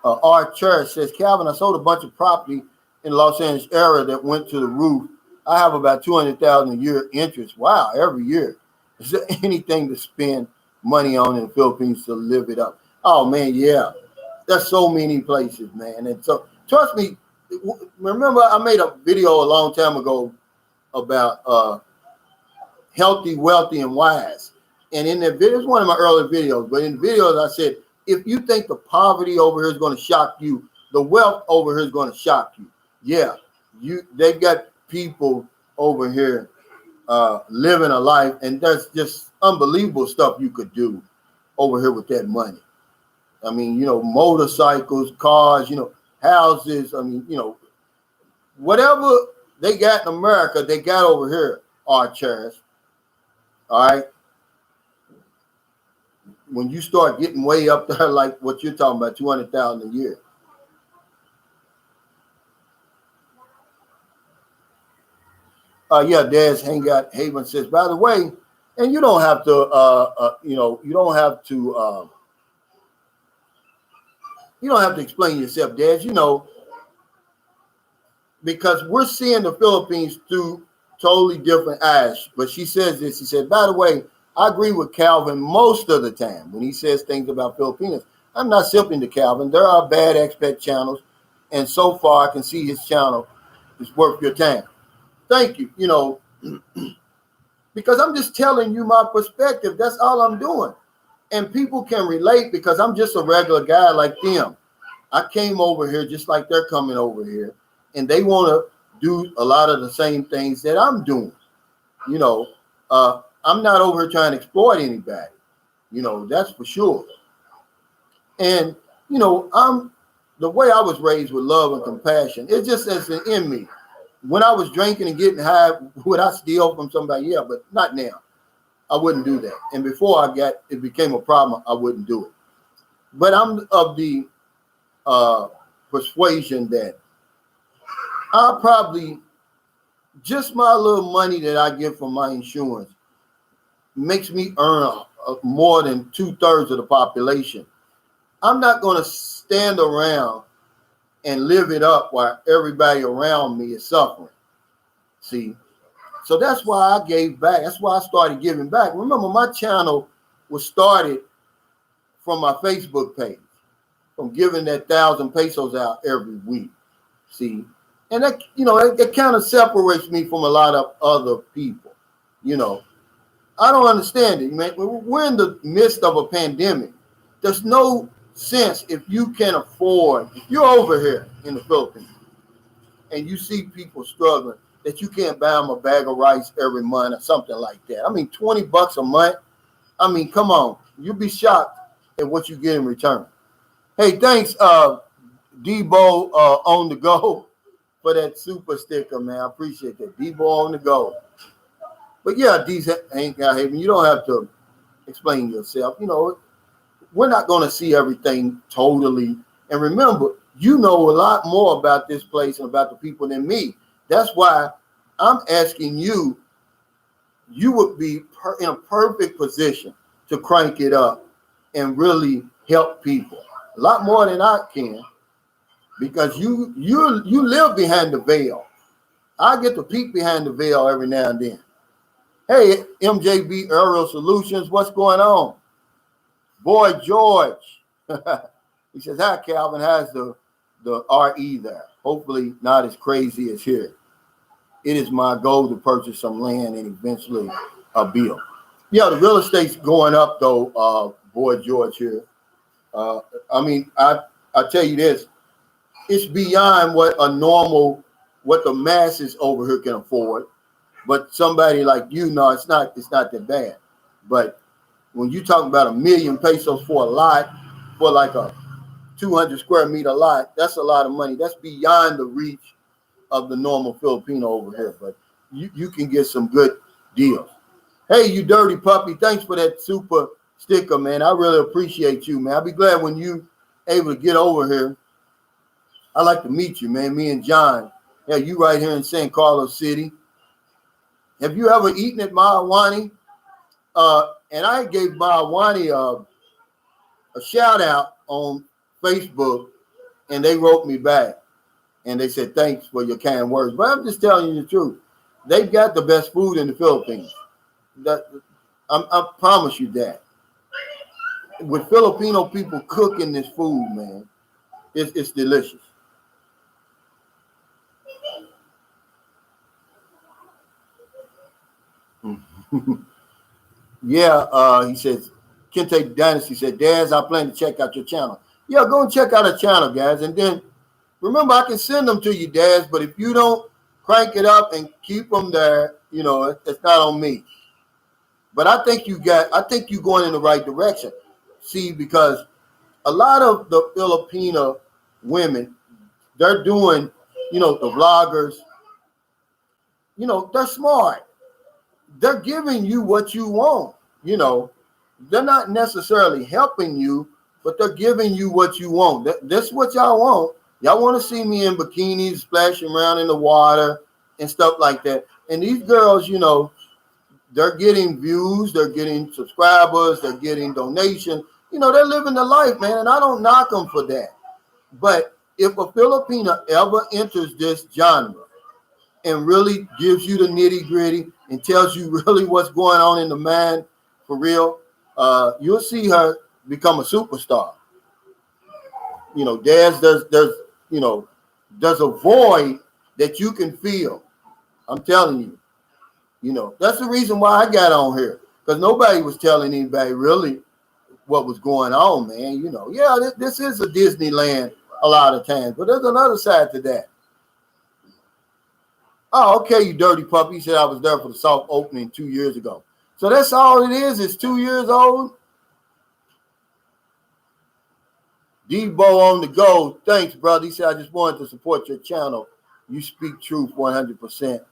[SPEAKER 1] Our church says, Calvin, I sold a bunch of property in the Los Angeles area that went to the roof. I have about $200,000 a year interest. Wow, every year. Is there anything to spend money on in the Philippines to live it up? Oh man, yeah. There's so many places, man. And so trust me, remember I made a video a long time ago about healthy, wealthy, and wise. And in that video, it's one of my early videos, but in the videos I said, if you think the poverty over here is going to shock you, the wealth over here is going to shock you. Yeah, they've got people over here living a life, and there's just unbelievable stuff you could do over here with that money. I mean, you know, motorcycles, cars, you know, houses. I mean, you know, whatever they got in America, they got over here, our chairs. All right. When you start getting way up there, like what you're talking about, 200,000 a year. Yeah, Des Hangout Haven says, by the way, and you don't have to, you know, you don't have to explain yourself, Des, you know, because we're seeing the Philippines through totally different eyes. But she says this, she said, by the way, I agree with Calvin most of the time when he says things about Filipinos. I'm not simping to Calvin. There are bad expat channels, and so far I can see his channel is worth your time. Thank you, you know, because I'm just telling you my perspective. That's all I'm doing. And people can relate because I'm just a regular guy like them. I came over here just like they're coming over here, and they want to do a lot of the same things that I'm doing. You know, I'm not over here trying to exploit anybody. You know, that's for sure. And, you know, the way I was raised with love and compassion, it just is in me. When I was drinking and getting high, would I steal from somebody? Yeah, but not now. I wouldn't do that. And before it became a problem, I wouldn't do it. But I'm of the persuasion that I'll probably, just my little money that I get from my insurance makes me earn more than 2/3 of the population. I'm not going to stand around and live it up while everybody around me is suffering. See? So that's why I gave back. That's why I started giving back. Remember, my channel was started from my Facebook page, from giving that 1,000 pesos out every week. See? And that, you know, it kind of separates me from a lot of other people. You know, I don't understand it, man. We're in the midst of a pandemic. There's no sense if you can afford, if you're over here in the Philippines and you see people struggling, that you can't buy them a bag of rice every month or something like that. I mean, $20 a month. I mean, come on. You'll be shocked at what you get in return. Hey, thanks, Debo on the go for that super sticker, man. I appreciate that. Debo on the go. But yeah, these ain't got haven. You don't have to explain yourself. You know, we're not going to see everything totally. And remember, you know a lot more about this place and about the people than me. That's why I'm asking you, you would be in a perfect position to crank it up and really help people a lot more than I can, because you live behind the veil. I get to peek behind the veil every now and then. Hey, MJB Aerial Solutions, what's going on? Boy George. He says, hi, Calvin. How's the RE there? Hopefully not as crazy as here. It is my goal to purchase some land and eventually a bill. Yeah, the real estate's going up, though, Boy George here. I mean, I tell you this, it's beyond what the masses over here can afford. But somebody like you, no, it's not that bad. But when you talk about $1 million pesos for a lot, for like a 200 square meter lot, that's a lot of money. That's beyond the reach of the normal Filipino over here. But you can get some good deals. Hey, you dirty puppy, thanks for that super sticker, man. I really appreciate you, man. I'll be glad when you able to get over here. I'd like to meet you, man. Me and John. Yeah, you right here in San Carlos City. Have you ever eaten at Mahawani? And I gave Mahawani a shout out on Facebook, and they wrote me back, and they said, thanks for your kind words. But I'm just telling you the truth. They've got the best food in the Philippines. I promise you that. With Filipino people cooking this food, man, it's delicious. Yeah, he says, Kente Dynasty said, Daz, I plan to check out your channel. Yeah, go and check out our channel, guys. And then remember, I can send them to you, Daz, but if you don't crank it up and keep them there, it's not on me. But I think you're going in the right direction. See, because a lot of the Filipino women, they're doing, the vloggers, they're smart. They're giving you what you want. They're not necessarily helping you, but they're giving you what you want. That's what y'all want. Y'all want to see me in bikinis splashing around in the water and stuff like that. And these girls, they're getting views, they're getting subscribers, they're getting donations. They're living the life, man, and I don't knock them for that. But if a Filipino ever enters this genre and really gives you the nitty gritty and tells you really what's going on in the mind for real, you'll see her become a superstar. There's a void that you can feel. I'm telling you. That's the reason why I got on here, because nobody was telling anybody really what was going on, man. This is a Disneyland a lot of times, but there's another side to that. Oh, okay, you dirty puppy. You said I was there for the soft opening 2 years ago. So that's all it is. It's 2 years old. Debo on the go. Thanks, brother. He said, I just wanted to support your channel. You speak truth 100%.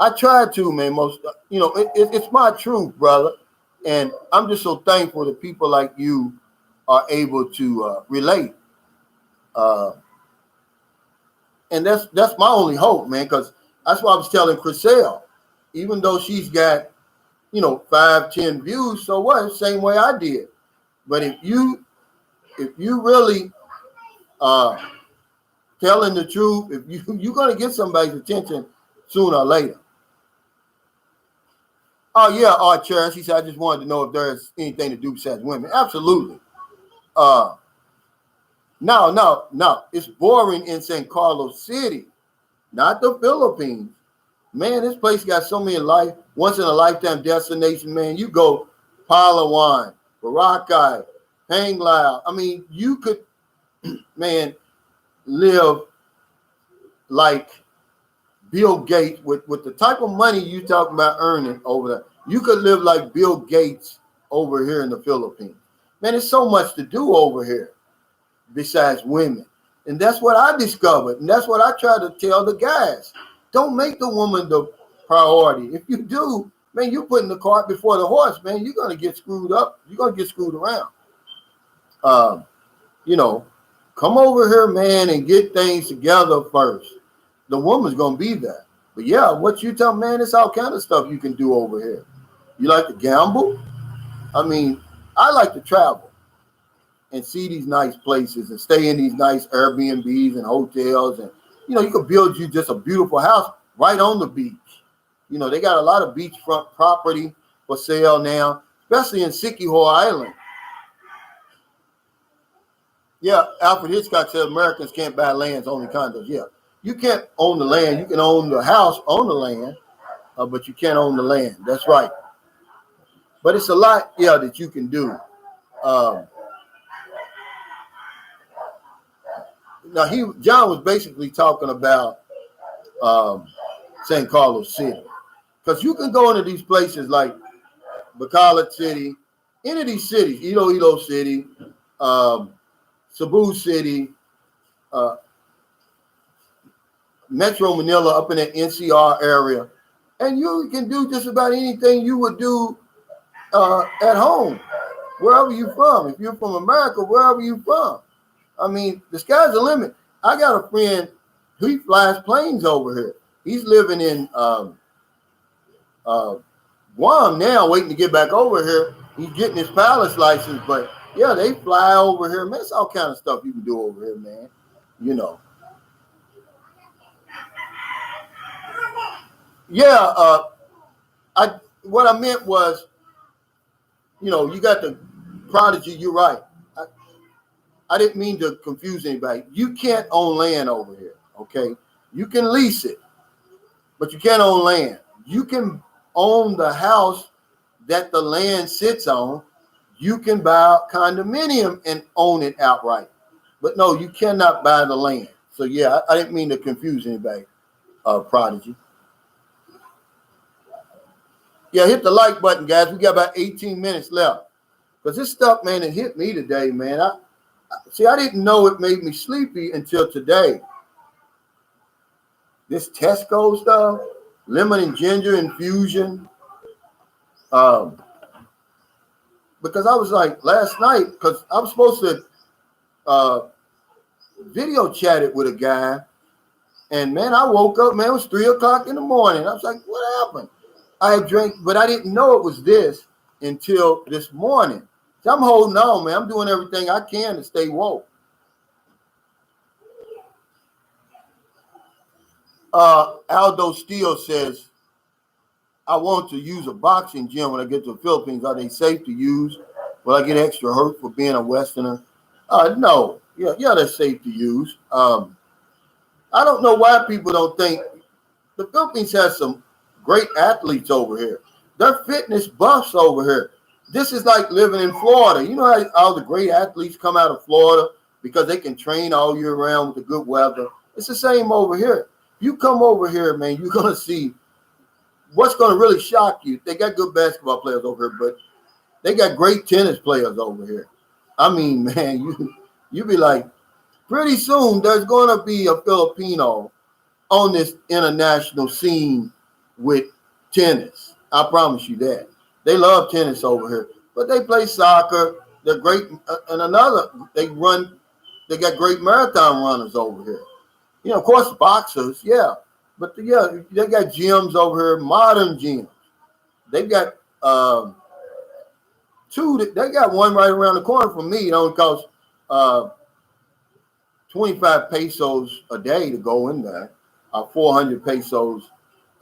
[SPEAKER 1] I try to, man. It's my truth, brother. And I'm just so thankful that people like you are able to relate. And that's my only hope, man, because that's what I was telling Chriselle. Even though she's got, 5, 10 views, so what? Same way I did. But if you really telling the truth, if you're gonna get somebody's attention sooner or later. Oh yeah, Chair. She said, I just wanted to know if there's anything to do besides women. Absolutely. No. It's boring in San Carlos City, not the Philippines. Man, this place got so many once in a lifetime destination, man. You go Palawan, Boracay, Panglao. I mean, you could, man, live like Bill Gates with the type of money you talking about earning over there. You could live like Bill Gates over here in the Philippines. Man, there's so much to do over here besides women. And that's what I discovered. And that's what I try to tell the guys. Don't make the woman the priority. If you do, man, you're putting the cart before the horse, man. You're going to get screwed up. You're going to get screwed around. Come over here, man, and get things together first. The woman's going to be there. But yeah, what you tell, man, it's all kind of stuff you can do over here. You like to gamble? I mean, I like to travel. and see these nice places and stay in these nice Airbnbs and hotels. And, you could build you just a beautiful house right on the beach. They got a lot of beachfront property for sale now, especially in Siquijor Island. Yeah, Alfred Hitchcock said Americans can't buy lands, only condos. Yeah, you can't own the land. You can own the house on the land, but you can't own the land. That's right. But it's a lot, that you can do. Now, John was basically talking about San Carlos City, because you can go into these places like Bacolod City, any of these cities, Iloilo City, Cebu City, Metro Manila, up in the NCR area, and you can do just about anything you would do at home, wherever you're from. If you're from America, wherever you're from. I mean, the sky's the limit. I got a friend who flies planes over here. He's living in Guam now, waiting to get back over here. He's getting his pilot's license, but yeah, they fly over here. Man, it's all kind of stuff you can do over here, man. Yeah, what I meant was, you got the Prodigy. You're right. I didn't mean to confuse anybody. You can't own land over here, okay? You can lease it, but you can't own land. You can own the house that the land sits on. You can buy a condominium and own it outright. But no, you cannot buy the land. So yeah, I didn't mean to confuse anybody, Prodigy. Yeah, hit the like button, guys. We got about 18 minutes left. Because this stuff, man, it hit me today, man. I didn't know it made me sleepy until today. This Tesco stuff, lemon and ginger infusion. Because I was like, last night, because I was supposed to video chat it with a guy. And, man, I woke up, man, it was 3 o'clock in the morning. I was like, what happened? I had drank, but I didn't know it was this until this morning. So I'm holding on, man. I'm doing everything I can to stay woke. Aldo Steele says, I want to use a boxing gym when I get to the Philippines. Are they safe to use? Will I get extra hurt for being a Westerner? No. Yeah, they're safe to use. I don't know why people don't think the Philippines has some great athletes over here. They're fitness buffs over here. This is like living in Florida. You know how all the great athletes come out of Florida because they can train all year round with the good weather. It's the same over here. You come over here, man, you're going to see what's going to really shock you. They got good basketball players over here, but they got great tennis players over here. I mean, man, you be like, pretty soon there's going to be a Filipino on this international scene with tennis. I promise you that. They love tennis over here, but they play soccer. They're great. And they got great marathon runners over here. Of course, boxers, yeah. But they got gyms over here, modern gyms. They've got they got one right around the corner from me. It only costs 25 pesos a day to go in there, 400 pesos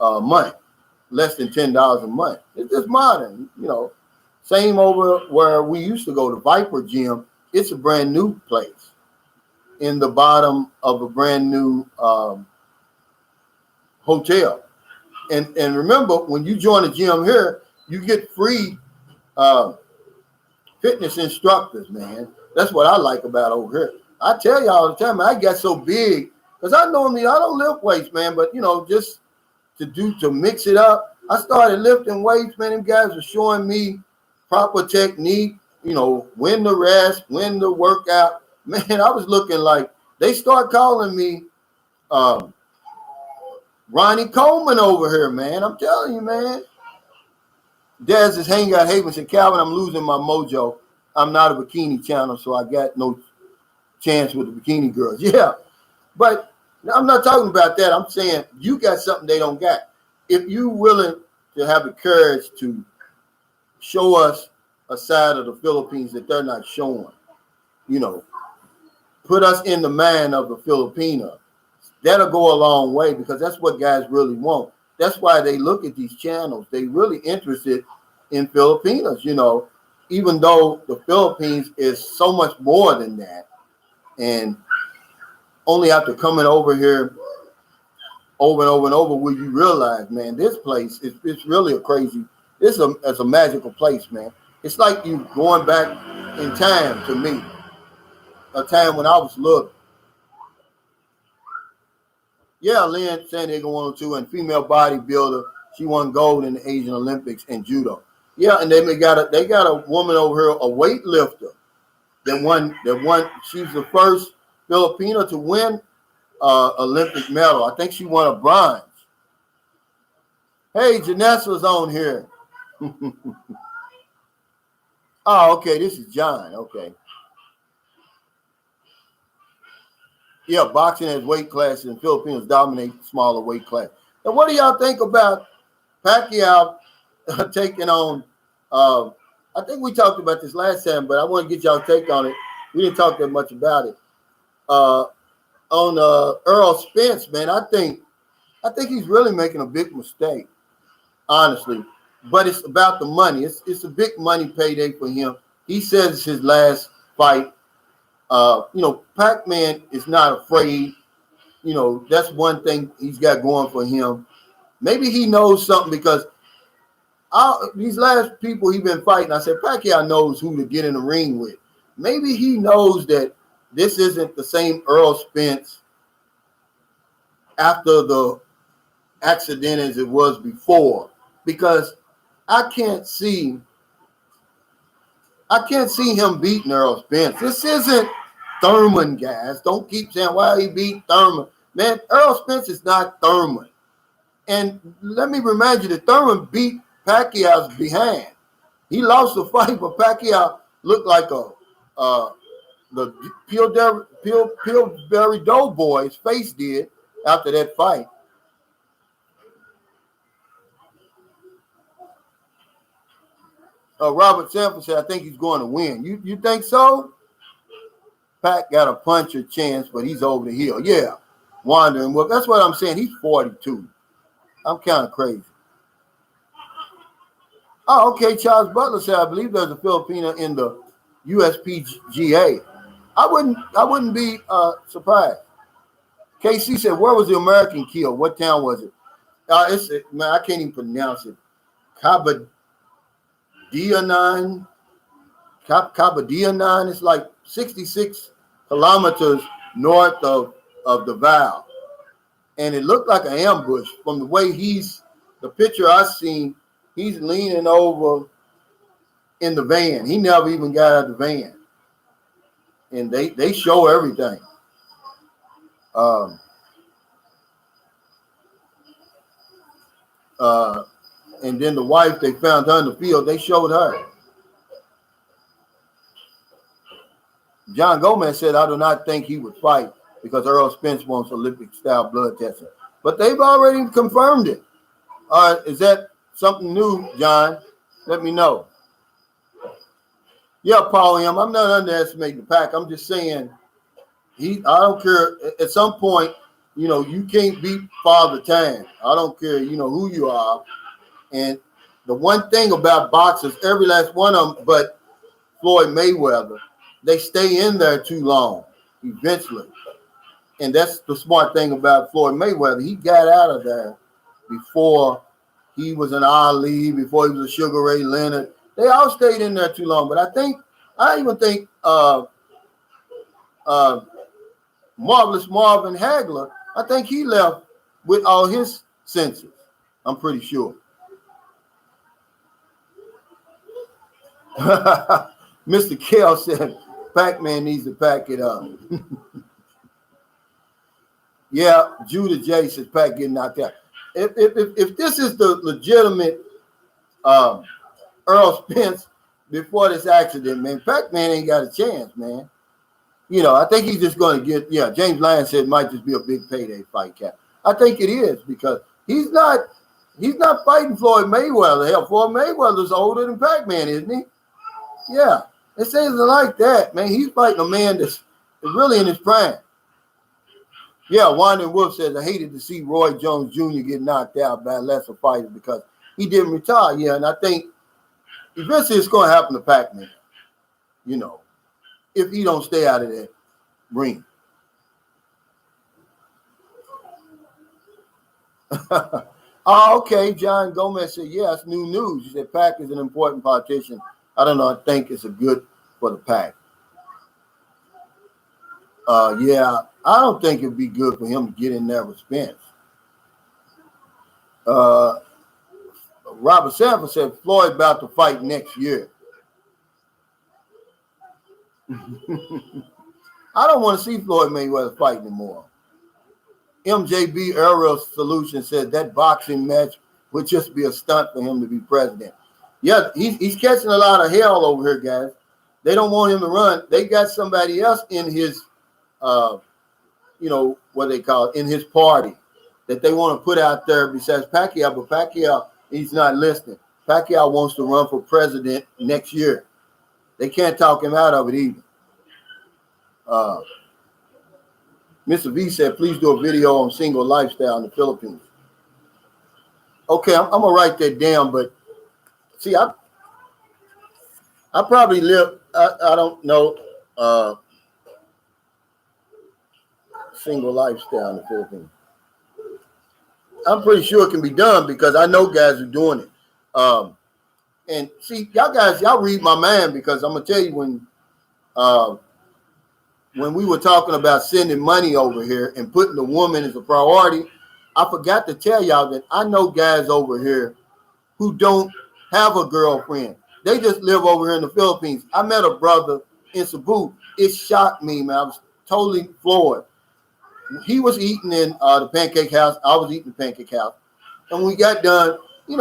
[SPEAKER 1] a month. Less than $10 a month. It's just modern, Same over where we used to go to Viper Gym. It's a brand new place in the bottom of a brand new hotel. And remember, when you join a gym here, you get free fitness instructors, man. That's what I like about over here. I tell you all the time, I got so big because I don't lift weights, man, but just to mix it up. I started lifting weights, man. Them guys were showing me proper technique, when to rest, when to work out. Man, I was looking like they start calling me Ronnie Coleman over here, man. I'm telling you, man. Daz is hanging out Haven said, Calvin, I'm losing my mojo. I'm not a bikini channel, so I got no chance with the bikini girls. Yeah, but I'm not talking about that. I'm saying you got something they don't got. If you're willing to have the courage to show us a side of the Philippines that they're not showing, you know, put us in the mind of the Filipino. That'll go a long way because that's what guys really want. That's why they look at these channels. They really interested in Filipinos, you know, even though the Philippines is so much more than that. And only after coming over here over and over and over will you realize, man, this place is it's really a crazy, it's a magical place, man. It's like you going back in time to me, a time when I was little. Yeah, Lynn, San Diego 102, and female bodybuilder. She won gold in the Asian Olympics in judo. Yeah, and they got a woman over here, a weightlifter that won. She's the first Filipino to win Olympic medal. I think she won a bronze. Hey, Janessa's on here. Oh, okay, this is John. Okay. Yeah, boxing has weight classes and Filipinos dominate smaller weight class. And what do y'all think about Pacquiao taking on, I think we talked about this last time, but I want to get y'all take on it. We didn't talk that much about it. On Earl Spence, man, I think he's really making a big mistake, honestly. But it's about the money. It's a big money payday for him. He says it's his last fight. You know, Pac-Man is not afraid. You know, that's one thing he's got going for him. Maybe he knows something because these last people he's been fighting, I said, Pacquiao knows who to get in the ring with. Maybe he knows that this isn't the same Earl Spence after the accident as it was before. Because I can't see him beating Earl Spence. This isn't Thurman, guys. Don't keep saying why he beat Thurman. Man, Earl Spence is not Thurman. And let me remind you that Thurman beat Pacquiao's behind. He lost the fight, but Pacquiao looked like the Pillsbury Doughboy's face did after that fight. Robert Sample said, I think he's going to win. You think so? Pac got a puncher chance, but he's over the hill. Yeah, wandering. Well, that's what I'm saying. He's 42. I'm kind of crazy. Oh, okay. Charles Butler said, I believe there's a Filipino in the USPGA. I wouldn't be surprised. KC said, where was the American kill? What town was it? Man, I can't even pronounce it. Cabadianan. It's like 66 kilometers north of Davao. And it looked like an ambush from the way the picture I seen, he's leaning over in the van. He never even got out of the van. And they show everything. And then the wife, they found her in the field. They showed her. John Gomez said, I do not think he would fight because Earl Spence wants Olympic-style blood testing. But they've already confirmed it. Is that something new, John? Let me know. Yeah, Paul M., I'm not underestimating the Pac. I'm just saying, I don't care. At some point, you know, you can't beat Father Time. I don't care, you know, who you are. And the one thing about boxers, every last one of them, but Floyd Mayweather, they stay in there too long, eventually. And that's the smart thing about Floyd Mayweather. He got out of there before he was an Ali, before he was a Sugar Ray Leonard. They all stayed in there too long. But I even think Marvelous Marvin Hagler, I think he left with all his senses. I'm pretty sure. Mr. Kell said, Pac-Man needs to pack it up. Yeah, Judah J says Pac getting knocked out. If this is the legitimate Earl Spence before this accident, man, Pac-Man ain't got a chance, man. You know, I think he's just going to get, James Lyon said it might just be a big payday fight, Cap. I think it is because he's not fighting Floyd Mayweather. Hell, Floyd Mayweather's older than Pac-Man, isn't he? Yeah. It says like that, man. He's fighting a man that's really in his prime. Yeah, Wandering Wolf says, I hated to see Roy Jones Jr. get knocked out by a lesser fighter because he didn't retire. Yeah, and I think eventually it's going to happen to Pac-Man, you know, if he don't stay out of that ring. Oh, okay. John Gomez said, yeah, it's new news. He said, Pac is an important politician. I don't know. I think it's a good for the Pac. Yeah, I don't think it'd be good for him to get in there with Spence. Robert Sanford said Floyd about to fight next year. I don't want to see Floyd Mayweather fight anymore. MJB Aerial Solution said that boxing match would just be a stunt for him to be president. Yeah, he's catching a lot of hell over here, guys. They don't want him to run. They got somebody else in his, what they call it, in his party that they want to put out there besides Pacquiao, but Pacquiao, he's not listening. Pacquiao wants to run for president next year. They can't talk him out of it either. Mr. V said, please do a video on single lifestyle in the Philippines. Okay, I'm going to write that down, but see, I probably live, I don't know, single lifestyle in the Philippines. I'm pretty sure it can be done because I know guys are doing it. And see, y'all read my mind because I'm going to tell you when we were talking about sending money over here and putting the woman as a priority, I forgot to tell y'all that I know guys over here who don't have a girlfriend. They just live over here in the Philippines. I met a brother in Cebu. It shocked me, man. I was totally floored. He was eating in the pancake house. I was eating the pancake house. And when we got done, we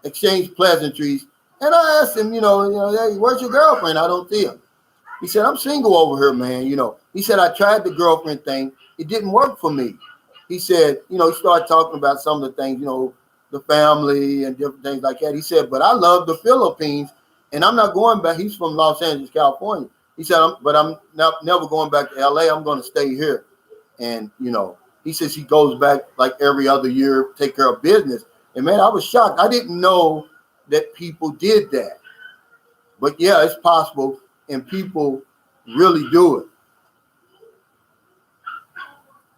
[SPEAKER 1] exchanged pleasantries. And I asked him, hey, where's your girlfriend? I don't see her. He said, I'm single over here, man. He said, I tried the girlfriend thing. It didn't work for me. He said, he started talking about some of the things, the family and different things like that. He said, but I love the Philippines and I'm not going back. He's from Los Angeles, California. He said, I'm never going back to LA. I'm going to stay here. And, he says he goes back like every other year, take care of business. And man, I was shocked. I didn't know that people did that. But yeah, it's possible. And people really do it.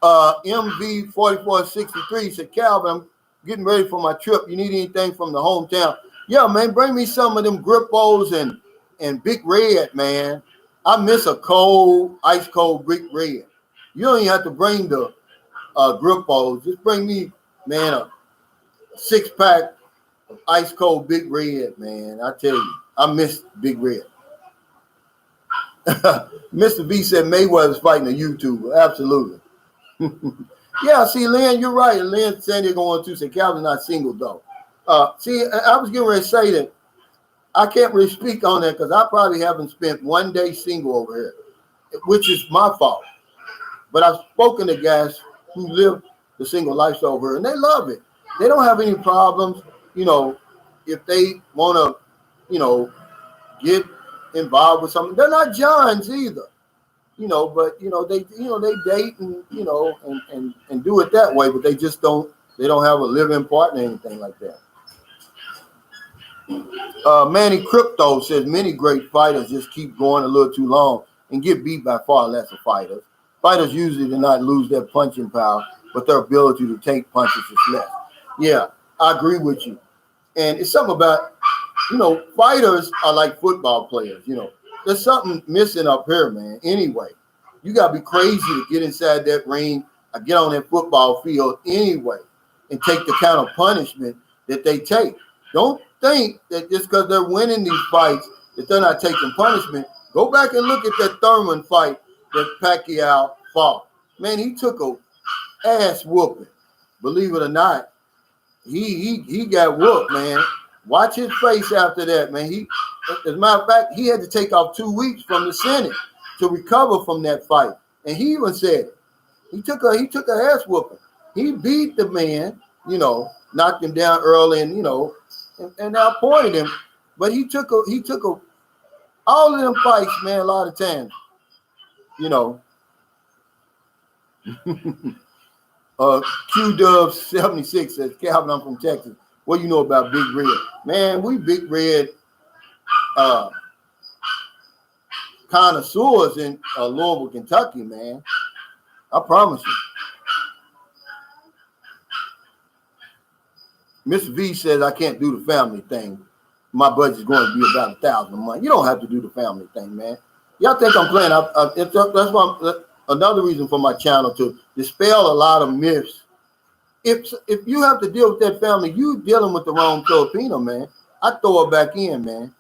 [SPEAKER 1] MV4463 said, Calvin, I'm getting ready for my trip. You need anything from the hometown? Yeah, man, bring me some of them Grippos and Big Red, man. I miss a ice cold Big Red. You don't even have to bring the Grippos. Just bring me, man, a 6-pack of ice cold Big Red, man. I tell you, I miss Big Red. Mr. B said Mayweather's fighting a YouTuber. Absolutely. Yeah, see, Lynn, you're right. Lynn San Diego 1-2 said Calvin's not single, though. See, I was getting ready to say that I can't really speak on that because I probably haven't spent one day single over here, which is my fault. But I've spoken to guys who live the single lifestyle over here, and they love it. They don't have any problems, if they want to, get involved with something. They're not Johns either, but they date and and do it that way, but they just don't have a living partner or anything like that. Manny Crypto says many great fighters just keep going a little too long and get beat by far lesser fighters. Fighters usually do not lose their punching power, but their ability to take punches is less. Yeah, I agree with you. And it's something about fighters are like football players. There's something missing up here, man. Anyway, you got to be crazy to get inside that ring or get on that football field anyway and take the kind of punishment that they take. Don't think that just because they're winning these fights that they're not taking punishment. Go back and look at that Thurman fight that Pacquiao fought. Man, he took a ass whooping. Believe it or not, he got whooped, man. Watch his face after that, man. As a matter of fact, he had to take off 2 weeks from the Senate to recover from that fight. And he even said it. He took a ass whooping. He beat the man, knocked him down early and, and I appointed him. But he took all of them fights, man, a lot of times, you know. Q-Dub 76 says, Calvin, I'm from Texas. What do you know about Big Red? Man, we Big Red connoisseurs in Louisville, Kentucky, man. I promise you. Mr. V says, I can't do the family thing. My budget's going to be about $1,000 a month. You don't have to do the family thing, man. Y'all think I'm playing? That's why another reason for my channel to dispel a lot of myths. If you have to deal with that family, you dealing with the wrong Filipino, man. I throw her back in, man.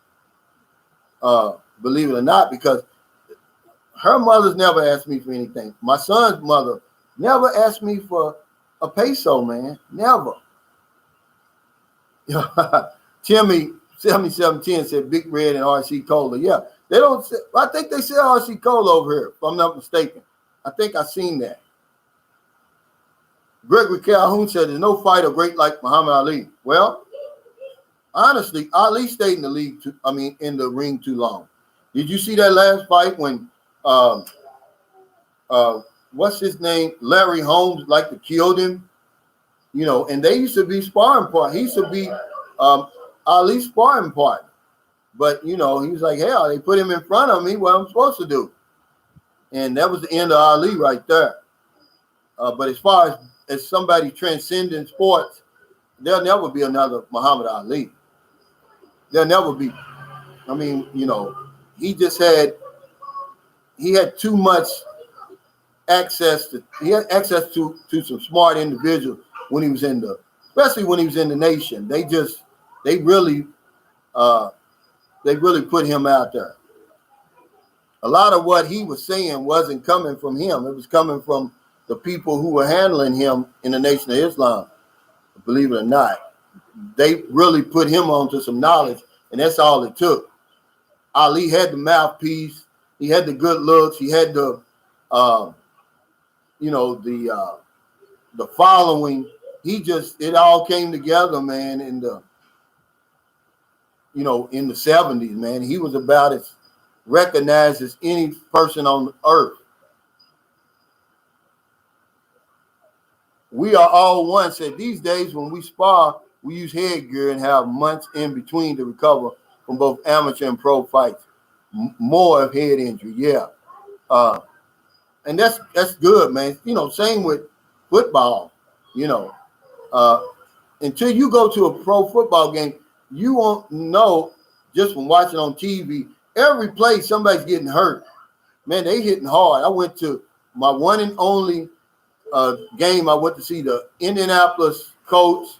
[SPEAKER 1] Believe it or not, because her mother's never asked me for anything. My son's mother never asked me for a peso, man. Never. Timmy 7710 said Big Red and RC Cola. Yeah, they don't. I think they sell RC Cola over here, if I'm not mistaken. I think I seen that. Gregory Calhoun said there's no fighter great like Muhammad Ali. Well, honestly, Ali stayed in the league. In the ring too long. Did you see that last fight when what's his name? Larry Holmes killed him? You know, and they used to be sparring partner. He used to be Ali's sparring partner. But, you know, he was like, hell, they put him in front of me. What I'm supposed to do? And that was the end of Ali right there. But as far as somebody transcending sports, there'll never be another Muhammad Ali. There'll never be. I mean, you know, he had too much access to some smart individuals when he was especially when he was in the nation. They really put him out there. A lot of what he was saying wasn't coming from him. It was coming from the people who were handling him in the Nation of Islam. Believe it or not, they really put him onto some knowledge, and that's all it took. Ali had the mouthpiece. He had the good looks. He had the following. It all came together, man, in the 70s, man. He was about as recognized as any person on the earth. We are all one. Said these days when we spar, we use headgear and have months in between to recover from both amateur and pro fights. More of head injury, yeah. And that's good, man. You know, same with football. You know, until you go to a pro football game, you won't know just from watching on TV. Every play, somebody's getting hurt. Man, they hitting hard. I went to my one and only game. I went to see the Indianapolis Colts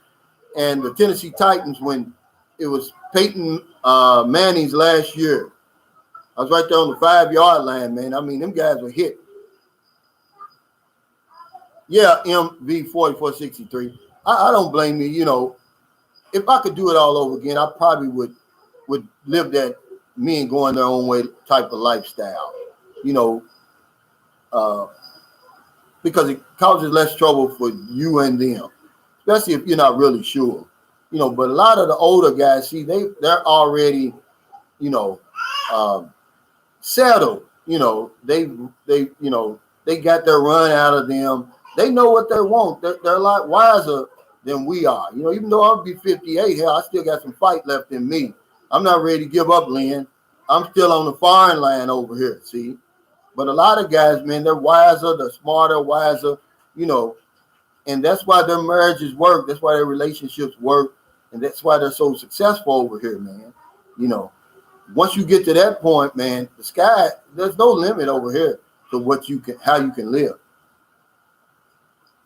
[SPEAKER 1] and the Tennessee Titans when it was Peyton Manning's last year. I was right there on the 5-yard line, man. I mean, them guys were hit. Yeah, MV4463. I don't blame you. You know, if I could do it all over again, I probably would live that men going their own way type of lifestyle. You know, because it causes less trouble for you and them, especially if you're not really sure. You know, but a lot of the older guys, see, they're already, you know, settled. You know, they got their run out of them. They know what they want. They're a lot wiser than we are. You know, even though I'll be 58, hell, I still got some fight left in me. I'm not ready to give up, Lynn. I'm still on the foreign line over here, see? But a lot of guys, man, they're wiser, they're smarter, wiser, you know, and that's why their marriages work. That's why their relationships work. And that's why they're so successful over here, man. You know, once you get to that point, man, the sky, there's no limit over here to how you can live.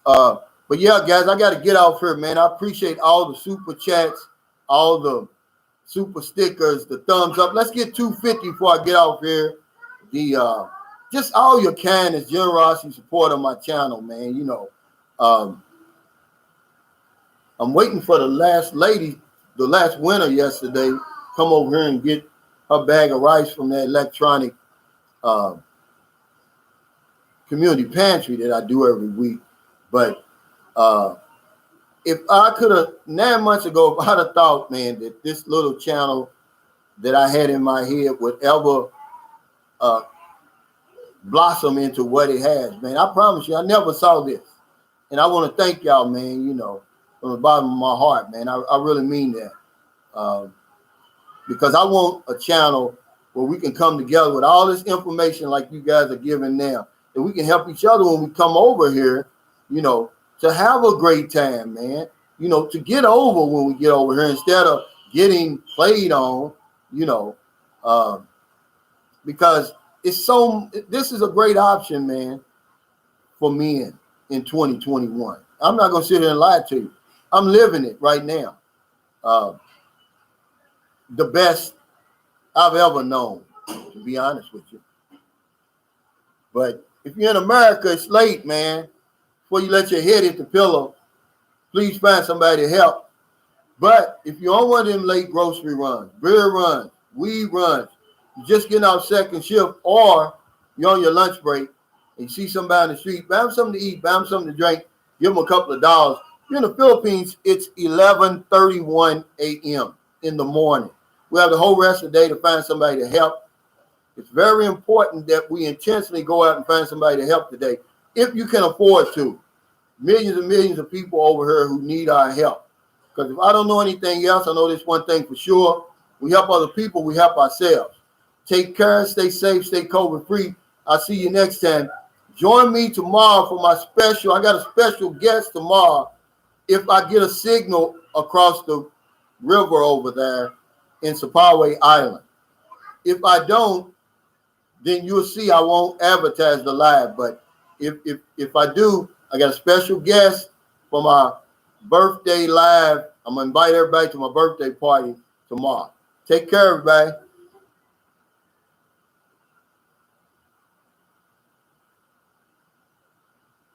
[SPEAKER 1] But yeah, guys, I got to get off here, man. I appreciate all the super chats, all the super stickers, the thumbs up. Let's get 250 before I get off here. Just all your kindness, generosity, support on my channel, man. You know, I'm waiting for the last winner yesterday, come over here and get her bag of rice from that electronic community pantry that I do every week. But if I could have 9 months ago, if I'd have thought, man, that this little channel that I had in my head would ever blossom into what it has, man. I promise you, I never saw this. And I want to thank y'all, man, you know, from the bottom of my heart, man. I really mean that. Because I want a channel where we can come together with all this information like you guys are giving now. And we can help each other when we come over here, you know, to have a great time, man. You know, to get over when we get over here instead of getting played on, you know, because this is a great option, man, for men in 2021. I'm not going to sit here and lie to you. I'm living it right now. The best I've ever known, to be honest with you. But if you're in America, it's late, man. Before you let your head hit the pillow, please find somebody to help. But if you're on one of them late grocery runs, beer runs, weed runs, you're just getting off second shift, or you're on your lunch break and you see somebody in the street, buy them something to eat, buy them something to drink, give them a couple of dollars. You're in the Philippines, it's 11:31 a.m. in the morning. We have the whole rest of the day to find somebody to help. It's very important that we intentionally go out and find somebody to help today, if you can afford to. Millions and millions of people over here who need our help. Because if I don't know anything else, I know this one thing for sure. We help other people, we help ourselves. Take care, stay safe, stay COVID free. I'll see you next time. Join me tomorrow for my special. I got a special guest tomorrow. If I get a signal across the river over there in Sapaway Island. If I don't, then you'll see I won't advertise the live. But if I do, I got a special guest for my birthday live. I'm gonna invite everybody to my birthday party tomorrow. Take care, everybody.